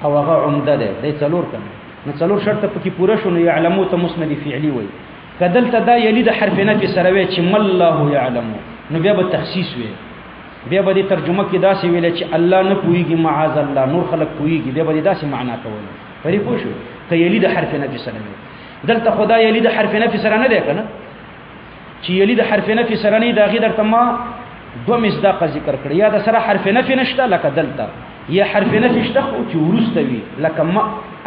او هغه عمده ده د څلور کنه. نو څلور شرط پکې پوره شونه یعلم ته مسند فعلی وای. کدلته دا یلی د حرف نفی سره وای چې الله یعلم نو بیا به تخصیص وای. بیا به ترجمه کې داسې ویل چې الله نه پويږي معاذ الله نور خلق پويږي. بیا به داسې معنا کوي. پرې پوه شو ک یلی د حرف نفی سره دلته خدا یلی د حرف نفی سره نه دی کنه چې یلی د حرف نفی سره نه دا غي درته ما دو مصداق ذکر کړی. یا د سره حرف نفی نشته لکه دلته یا حرف نفی شته خو چې ورسته وي لکه ما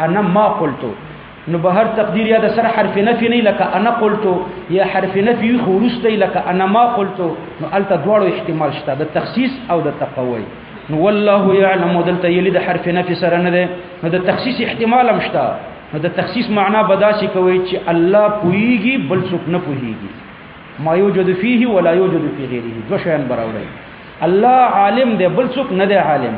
انا ما قلتو. نو به هر تقدیر یا د سره حرف نفی نه لکه انا قلتو یا حرف نفی خو ورسته لکه انا ما قلتو. نو الته دواړو احتمال شته د تخصیص او د تقوی. نو والله یعلم دلته یلی د حرف نفی سره نه ده. نو د تخصیص احتمال هم شته. نو د تخصیص معنا بداسي کوي چې الله پويږي بل څوک نه پويږي. ما یوجد فيه ولا یوجد فی غیره. دو شیان براوړي. الله عالم دی بل څوک نه دی عالم.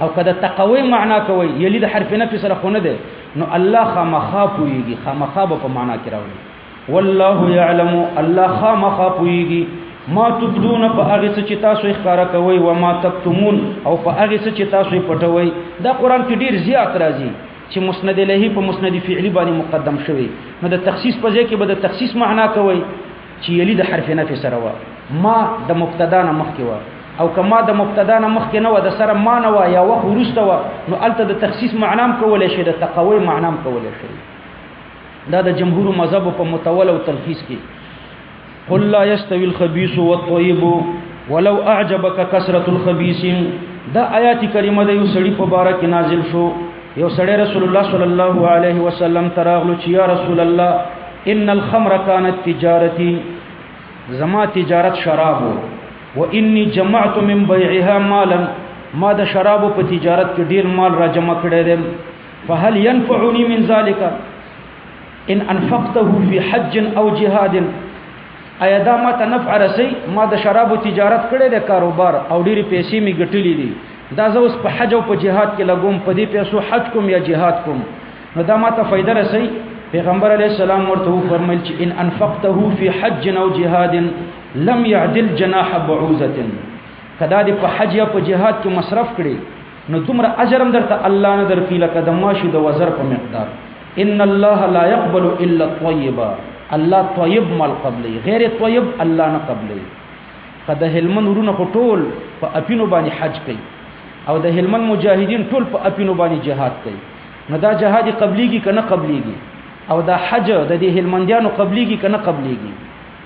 او کله تقوی معنا کوي یلی د حرف نفی سره خو نه ده. نو الله خامخا پويږي. خامخا په معنا کې راوړي. والله یعلم الله خامخا پويږي ما تبدون په هغه څه چې تاسو ښکارا کوي او ما تکتمون او په هغه څه چې تاسو پټوي. دا قران کې ډیر زیات راځي چې مسند الیه په مسند فعلی باندې مقدم شوی. نو د تخصیص په ځای کې به د تخصیص معنا کوي چې یلی د حرف نفی سره و ما د مبتدا نه مخکې و او کما د مبتدا نه مخکې نه و د سره ما نه و یا وخت ورسته و. نو الته د تخصیص معنا هم کولای شي د تقوی معنا هم کولای شي. دا د جمهور مذهب په متول او تلخیص کې قل لا يستوي الخبيث والطيب ولو اعجبك كثرة الخبيث. دا آیات کریمه د یو سړي په باره کې نازل شو. یو سړی رسول الله صلی الله علیه وسلم تراغلو چې یا رسول الله ان الخمر كانت تجارتي زما تجارت شراب و انی جمعت من بيعها مالا ما د شراب په تجارت کې ډیر مال را جمع کړی دی. فهل ينفعني من ذلك ان انفقته في حج او جهاد. ایا دا ما ته نفع رسي؟ ما د شراب تجارت کړی دی کاروبار او ډیری پیسې می ګټلې دي. دا زه اوس په حج او په جهاد کې لګوم په دې پیسو حج کوم یا جهاد کوم. نو دا ما ته فائدہ رسي؟ پیغمبر علیہ السلام ورته فرمایل چې ان انفقته في حج او جهاد لم يعدل جناح بعوزه. کدا دې په حج یا په جهاد کې مصرف کړي نو دومره اجر هم درته الله نه درکې لکه د ماشو د وزر په مقدار. ان الله لا يقبل الا الطيبا. الله طيب مال قبلي غیر طيب الله نه قبلي. قد هلمن ورونه ټول په اپینو باندې حج کوي او د هلمن مجاهدین ټول په اپینو باندې جهاد کوي. نو دا جهاد قبليږي کنه قبليږي او دا حج د دې هلمندیانو قبليږي کنه قبليږي.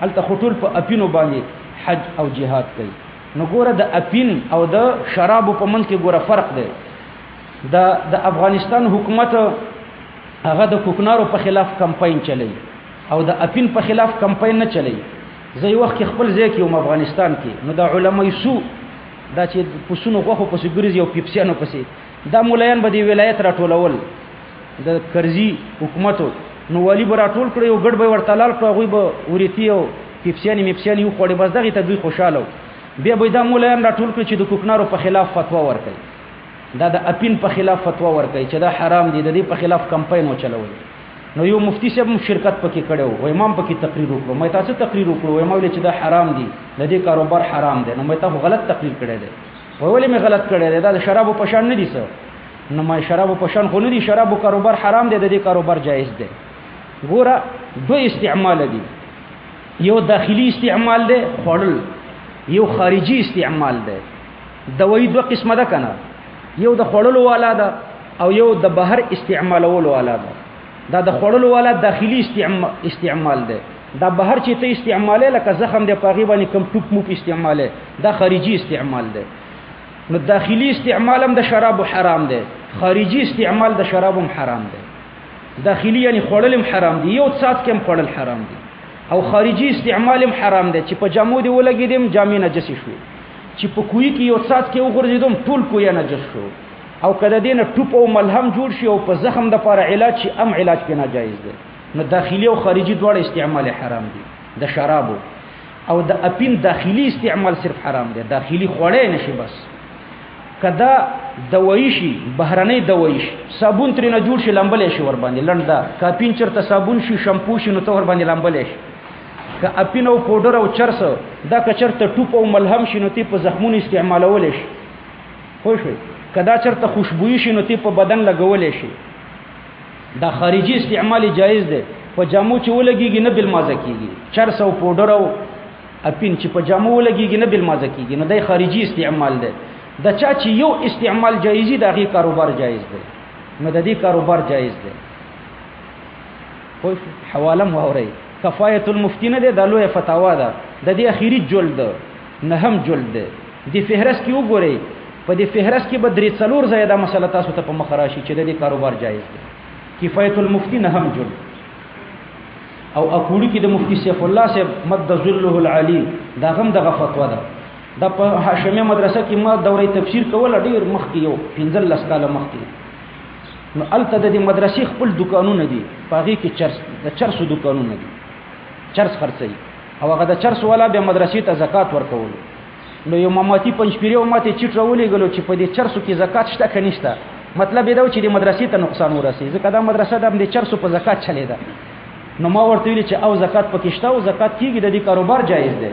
الته خطول په اپینو باندې حج او جهاد کوي. نو ګوره د اپین او د شراب په منځ کې ګوره فرق دی. د افغانستان حکومت هغه د کوکنارو په خلاف کمپاین چلی او د اپین په خلاف کمپاین نه چلی. زه یو وخت خپل ځای کې افغانستان کې نو د علماء سو دا چې پسونو غوخو پسې ګرځي او پیپسیانو پسې دا مولایان به دی ولایت راټولول د کرزي حکومتو نو والی به راټول کړي او ګډ به ورته لال کړو. هغوی به وريتي او پیپسیاني میپسیاني یو خوړې بس دغه ته دوی خوشاله بیا به دا مولایان راټول کړي چې د کوکنارو په خلاف فتوا ورکړي، دا د اپین په خلاف فتوا ورکړي چې دا حرام دي، د دې په خلاف کمپاین وچلوي. نو یو مفتی صاحب شرکت پکې کړو، وای امام پکې تقریر وکړو، مې تاسو تقریر وکړو، وای مولوی چې دا حرام دي، د دې کاروبار حرام دی. نو مې تاسو غلط تقریر کړی دی. وای ولې مې غلط کړی دی؟ دا د شرابو په شان نه دي څه. نو مې شرابو په شان خو نه دي، شرابو کاروبار حرام دی، د دې کاروبار جایز دی. ګوره دوه استعمال دي، یو داخلي استعمال دی خوړل، یو خارجي استعمال دی. دوی دوه قسمه ده کنه، یو د خوړلو والا ده او یو د بهر استعمالولو والا ده. دا د خوړلو والا داخلي استعمال دی، دا بهر چې ته استعماله لکه زخم دی پاغي باندې کم ټوپ مو استعماله، دا خارجي استعمال دی. نو داخلي استعمال هم د شراب حرام دی، خارجي استعمال د شراب هم حرام دی. داخلي یعنی خوړل هم حرام دی، یو څاڅ کې هم خوړل حرام دی، او خارجي استعمال هم حرام دی چې په جامو دی ولګیدم جامې نجس شو، چې په کوی کې یو څاڅ کې وګرځیدم ټول کوی نجس شو، او کله دینه ټوپ او ملهم جوړ شي او په زخم د لپاره علاج شي ام علاج کې ناجایز دی. نو داخلي او خارجي دواړه استعمال حرام دي د شرابو. او د اپین داخلي استعمال صرف حرام دی، داخلي خوړې نشي. بس کدا دوايي شي بهرنۍ دوايي شي، صابون ترنه جوړ شي لمبلې شي ور باندې لنډه، کاپین چرته صابون شي شمپو شي نو تور باندې لمبلې شي. که اپین او پودر او چرس دا کچرته ټوپ او ملهم شي نو تی په زخمونو استعمالول شي. خو شي کدا چرته خوشبوئی شي نو تی په بدن لګول شي. دا خارجي استعمال جایز دی، په جامو چې ولګيږي نه بل مازه کیږي. چرس او پودر او اپین چې په جامو ولګيږي نه بل مازه کیږي، نو دای خارجي استعمال دی. د چا چې یو استعمال جایزي دغه کاروبار جایز دی، نو د دې کاروبار جایز دی. خو حواله موري کفایت المفتی نه ده، د لوی فتاوا ده، د دې اخیری جلد نه هم جلد ده. د فهرست کې وګورئ، په دې فهرست کې به درې څلور زیاده مسله تاسو ته په مخ راشي چې د دې کاروبار جایز دی. کفایت المفتی نه هم جلد. او اکوړي کې د مفتی سیف الله صاحب مد ظله العالی دا هم دغه فتوا ده. د په هاشمه مدرسه کې ما دوره تفسیر کول ډیر مخکې یو 15 کاله مخکې. نو الته د مدرسې خپل دکانونه دي، پاغي کې چرس د چرسو دکانونه دي، چرس خرڅي، او هغه د چرس والا به مدرسې ته زکات ورکول. نو یو ماماتي پنځپيري او ماته چټ راولې غلو چې په دې چرسو کې زکات شته کني شته. مطلب دا و چې د مدرسې ته نقصان ورسي، ځکه دا مدرسه د چرسو په زکات چلے ده. نو ما ورته ویل چې او زکات پکې شته او زکات کیږي، د دې کاروبار جایز دی.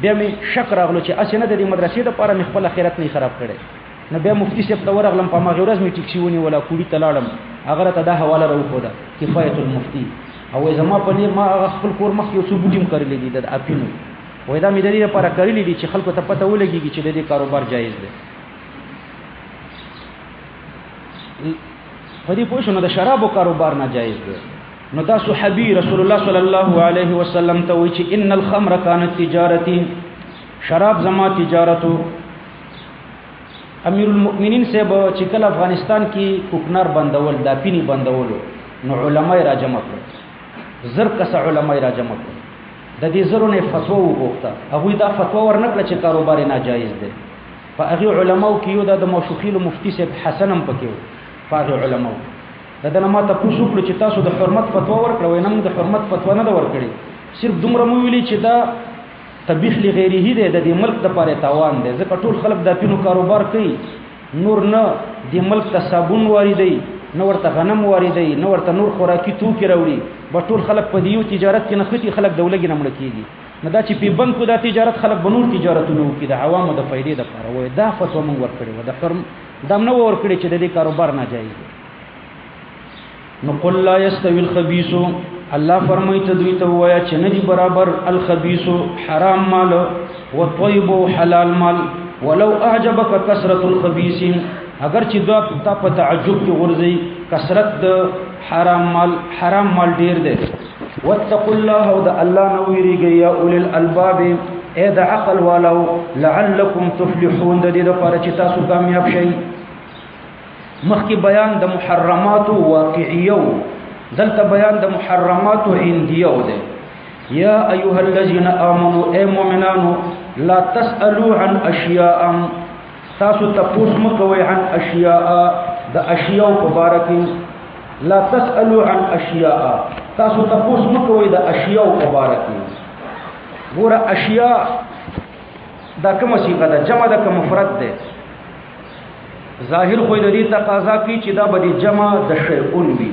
بیا می شک راغلو چې اسنه د دې مدرسې لپاره مې خپل اخرت نه خراب کړي. نو بیا مفتی صاحب ته ورغلم، په ما غورز می ټیکسي ونی ولا کوړی تلاړم، هغه ته دا حواله راوخو ده کفایت المفتی. او زما په نیر ما خپل کور مخ یو څو بوټیم کړلې دي د اپینو، وای دا مې د دې لپاره کړلې دي چې خلکو ته پته ولګيږي چې د دې کاروبار جایز دی. په دې پوه شو نو د شرابو کاروبار ناجایز دی. نو دا صحابي رسول الله صلی الله علیه وسلم ته وایي چې ان الخمر كانت تجارتي، شراب زما تجارتو. امیر المؤمنین صاحب چې کله افغانستان کې کوکنار بندول، دا پینی بندولو، نو علماء را جمع کړ، زر کس علماء را جمع کړ، د دې زرونه فتوا وغوښته. هغه دا فتوا ورنکړه چې کاروبار ناجایز دی. په هغه علماو کې یو د موشوخیل مفتی صاحب حسنم پکې و، په هغه علماو دا ما ته پوښتنه وکړه چې تاسو د حرمت فتوا ورکړه، وینم د حرمت فتوا نه دا ورکړي، صرف دومره مو ویلي چې دا تبیح لغیره دی، د دې ملک د پاره تاوان دی، ځکه ټول خلک د پینو کاروبار کوي، نور نه د ملک ته صابون واردوي، نو ورته غنم واردوي، نو ورته نور خوراکي توکي راوړي، به ټول خلک په دیو تجارت کې نه ختی، خلک دولګي نه مړ کیږي. نو دا چې په بند کو دا تجارت خلک بنور تجارتونه وکړي د عوامو د فائدې لپاره، وای دا فتوا مونږ ورکړي و، د حرم دم نه ورکړي چې د دې کاروبار ناجایز دی. نو قل لا يستوي الخبيث، الله فرمایي ته دوی ته وایا چې نه دي برابر الخبيث حرام مال او طيب حلال مال، ولو اعجبك كثرة الخبيث، اگر چې دا په تعجب کې ورځي کثرت د حرام مال ډیر دی. واتقوا الله او د الله نو ویریږي یا اول الالباب، اې د عقل والو، لعلكم تفلحون، د دې لپاره چې تاسو کامیاب شئ. مخکې بیان د محرمات واقعیو، دلته بیان د محرمات عندیو ده. یا ایها الذين امنوا، اے مؤمنانو، لا تسالوا عن اشیاء، تاسو تاسو مکوئ عن اشیاء، د اشیاء مبارک، لا تسالوا عن اشیاء، تاسو تاسو مکوئ د اشیاء مبارک. ګوره اشیاء دا کوم صيغه ده جمع ده که مفرد ده ظاهر خو د دې تقاضا کوي چې دا به جمع د شیئون وي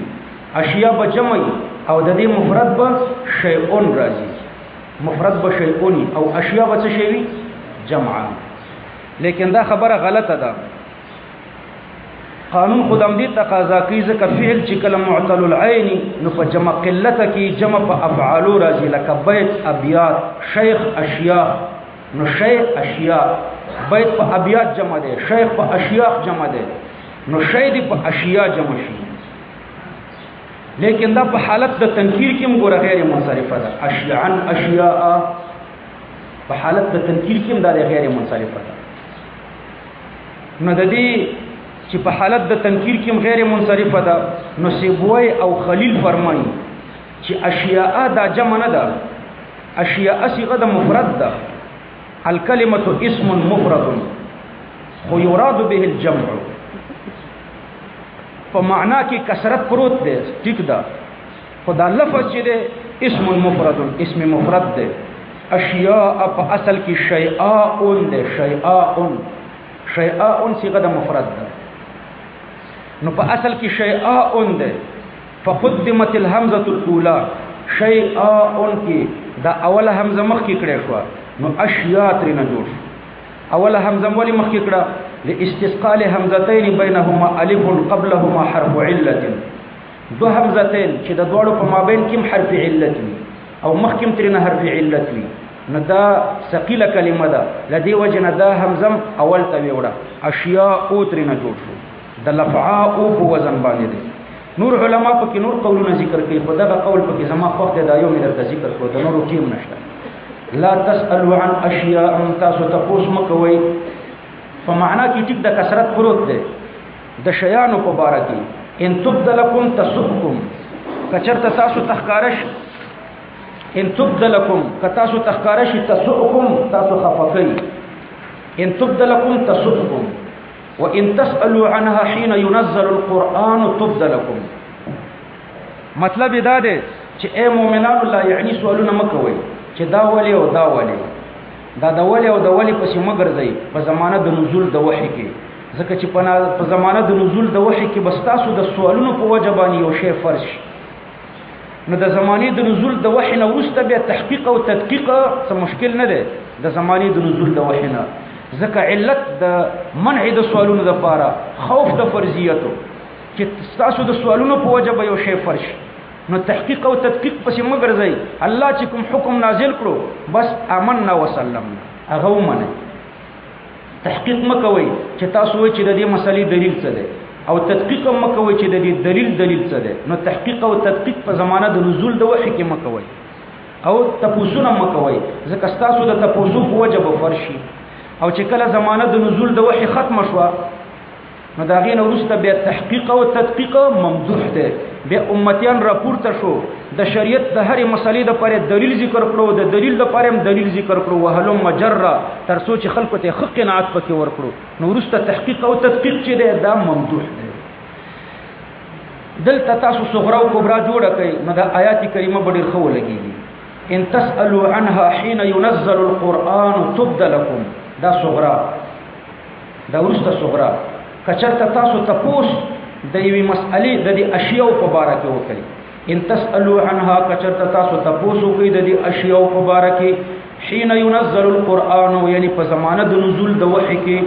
اشیاء به جمع او د دې مفرد به شیئون راځي مفرد به شیئون او اشیاء به څه شي وي جمع لیکن دا خبره غلطه ده قانون خودم دې تقاضا کوي ځکه فعل چې کله معتل العين نو په جمع قلت کې جمع په افعال راځي لکه بیت ابیات شیخ اشیاء نو شیخ اشیاء بیت په ابیات جمع ده شیخ په اشیاء جمع ده نو شی دی په اشیاء جمع شي لیکن دا په حالت د تنکیر کې موږ غیر منصرفه ده اشیاء اشیاء په حالت د تنکیر کې دا غیر منصرفه ده نو د دې چې په حالت د تنکیر کې غیر منصرفه ده نو سیبوی او خلیل فرمایي چې اشیاء دا جمع نه ده اشیاء صيغه د مفرد ده الكلمه اسم مفرد خو يراد به الجمع په معنا کې کثرت پروت ده ټیک ده خدا لفظ چې ده اسم مفرد اسم مفرد ده اشیاء په اصل کې شیئاء ده شیئاء صيغه د مفرد ده نو په اصل کې شیئاء ده فقدمت الهمزه الاولى شیئاء کې دا اوله حمزه مخ کې کړې شو نو اشیاء ترنه جوړ اوله حمزه ولې مخ کې کړه لاستثقال همزتين بينهما الف قبلهما حرف عله دو همزتين چې د دوړو په مابین کې حرف علت او مخ کې ترنه حرف علت وي نو دا ثقيله کلمه ده لدی وجنه دا همزم اول ته وړه اشیاء او ترنه جوړ شو د لفعاء او په وزن باندې دي نور علما په کې نور قولونه ذکر کوي خدای په قول په کې زما خو د یو مې درته ذکر کړو د نورو ټیم نشته لا تسالوا عن اشیاء تاسو تاسو مکوي په معنا کې ټیک د کثرت پروت ده د شیانو په باره کې ان تبدلکم تسؤکم کچرته تاسو تخکارش ان تبدلکم کتاسو تخکارش تسؤکم تاسو خفقي ان تبدلکم تسؤکم وان تسالوا عنها حين ينزل القران تبدلکم مطلب دا ده چې اے مؤمنان الله یعنی سوالونه مکوي چې دا ولي او دا ولي دا د ولي او د ولي پسې مګرځي په زمانه د نزول د وحي کې ځکه چې په زمانه د نزول د وحي کې بس تاسو د سوالونو په وجبانی یو شی فرض شي نو د زمانه د نزول د وحي نه وروسته بیا تحقیق او تدقیق څه مشکل نه ده د زمانه د نزول د وحي نه ځکه علت د منع د سوالونو د لپاره خوف د فرضیتو چې تاسو د سوالونو په وجب یو شی فرض شي نو تحقیق او تدقیق پسې مګرځي الله چې کوم حکم نازل کړو بس آمنا وسلمنا هغه ومنه تحقیق مکوي چې تاسو وایي چې د دې مسلې دلیل څه دی او تدقیق مکوي چې د دې دلیل څه دی نو تحقیق او تدقیق په زمانه د نزول د وحي کې مکوي او تپوسونه مکوي ځکه تاسو د تپوسو په وجب فرشي او چې کله زمانه د نزول د وحي ختم شوه نو دا غینه ورسته بیا تحقیق او تدقیق ممدوح ده بیا امتیان راپورته شو د شریعت د هرې مسلې د پاره دلیل ذکر کړو د دلیل د پاره دلیل ذکر کړو وهلم مجرا تر سوچ خلکو ته حق قناعت پکې ورکړو نو ورسته تحقیق او تدقیق چې ده دا ممدوح ده دلته تاسو صغرا او کبرا جوړه کړئ نو د آیات کریمه ډېر خو لګیږي ان تسالوا عنها حين ينزل القران تبدلكم دا صغرا دا ورسته صغرا کچرته تاسو تپوس د یوې مسئلې د دې اشیاء په باره کې وکړي ان تسالوا عنها کچرته تاسو تپوس وکړي د دې اشیاء په باره کې حين ينزل القران یعنی په زمانه د نزول د وحي کې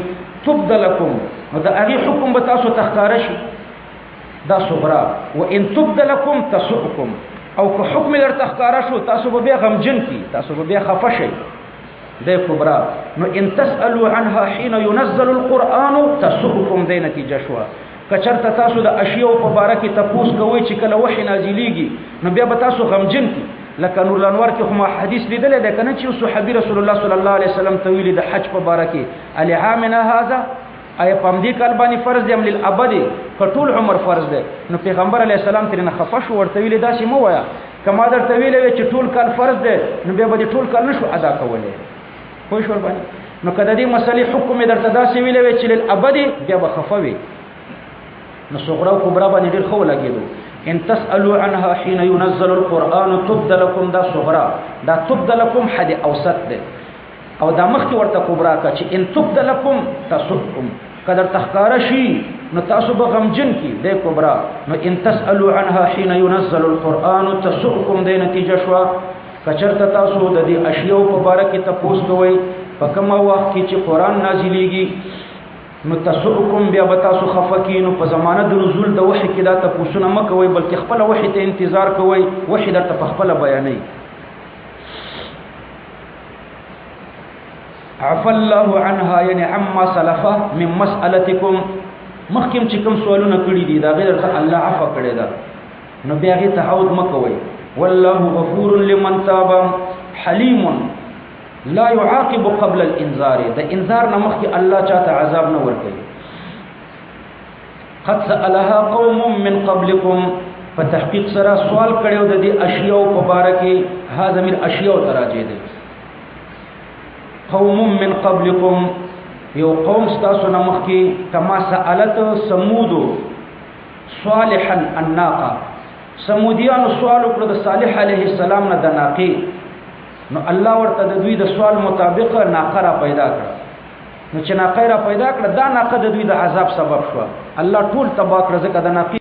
تبدلکم نو دا هغه حکم به تاسو تخکار شي دا صغرا وان تبدلکم تسؤکم او که حکم در تخکار شو تاسو به بیا غمجن کی تاسو به بیا خفه شئ ده کبرا نو ان تسالوا عنها حين ينزل القران تسؤكم ده نتیجه شو کچرته تاسو د اشیاء په باره کې تپوس کوئ چې کله وحی نازلېږي نو بیا به تاسو غمجن کی لکه نور الانوار کې کوم حدیث لیدل ده کنه چې صحابي رسول الله صلی الله علیه وسلم تویل د حج په باره کې علی عامنا هذا اي پم دې کال باندې فرض دی عمل الابد کټول عمر فرض ده نو پیغمبر علیه السلام ترنه خفش ورته ویل داسې مو وایا کما درته ویل چې ټول کال فرض ده نو بیا به ټول کال نشو ادا کولای خو شو باندې نو کله دې مسلې حکم درته داسې ویلې چې للابد بیا به خفوي نو صغرا او کبرا باندې ډېر خو لګیدو ان تسالوا عنها حين ينزل القران تبدلكم دا صغرا دا تبدلكم حد اوسط ده او دا مخ ورته کبرا کا چې ان تبد لكم تسؤكم قدر تخکار شي نو تاسو به غمجن کی د کبرا نو ان تسالوا عنها حين ينزل القران تسؤكم د نتیجه شوا کچرته تاسو د دې اشیاء په باره کې تاسو کوی په کوم وخت کې چې قران نازلېږي نو تسؤكم بیا به تاسو خفقینو په زمانه د نزول د وحی کې دا تاسو نه مکوئ بلکې خپل وحی ته انتظار کوئ وحی درته په خپل بیانې عفى الله عنها يعني عما سلفه من مسألتكم مخکم چې کوم سوالونه کړی دي دا غیر ته الله عفو کړی دا نو بیا غي تعود مکوئ والله غفور لمن تاب حليم لا يعاقب قبل الانذار ده انذار نه مخکې الله چاته عذاب نه ورکوي قد سألها قوم من قبلكم فتحقيق سره سوال کړو د دې اشیاء په باره کې هاذا من اشیاء تراجه دي قوم من قبلكم یو قوم ستاسو نه مخکې کما سألت ثمود صالحا الناقه سمودیانو سوال وکړو د صالح علیه السلام نه د ناقې نو الله ورته د دوی د سوال مطابق ناقه را پیدا کړ نو چې ناقه را پیدا کړ دا ناقه د دوی د عذاب سبب شو الله ټول تبا کړ ځکه د ناقې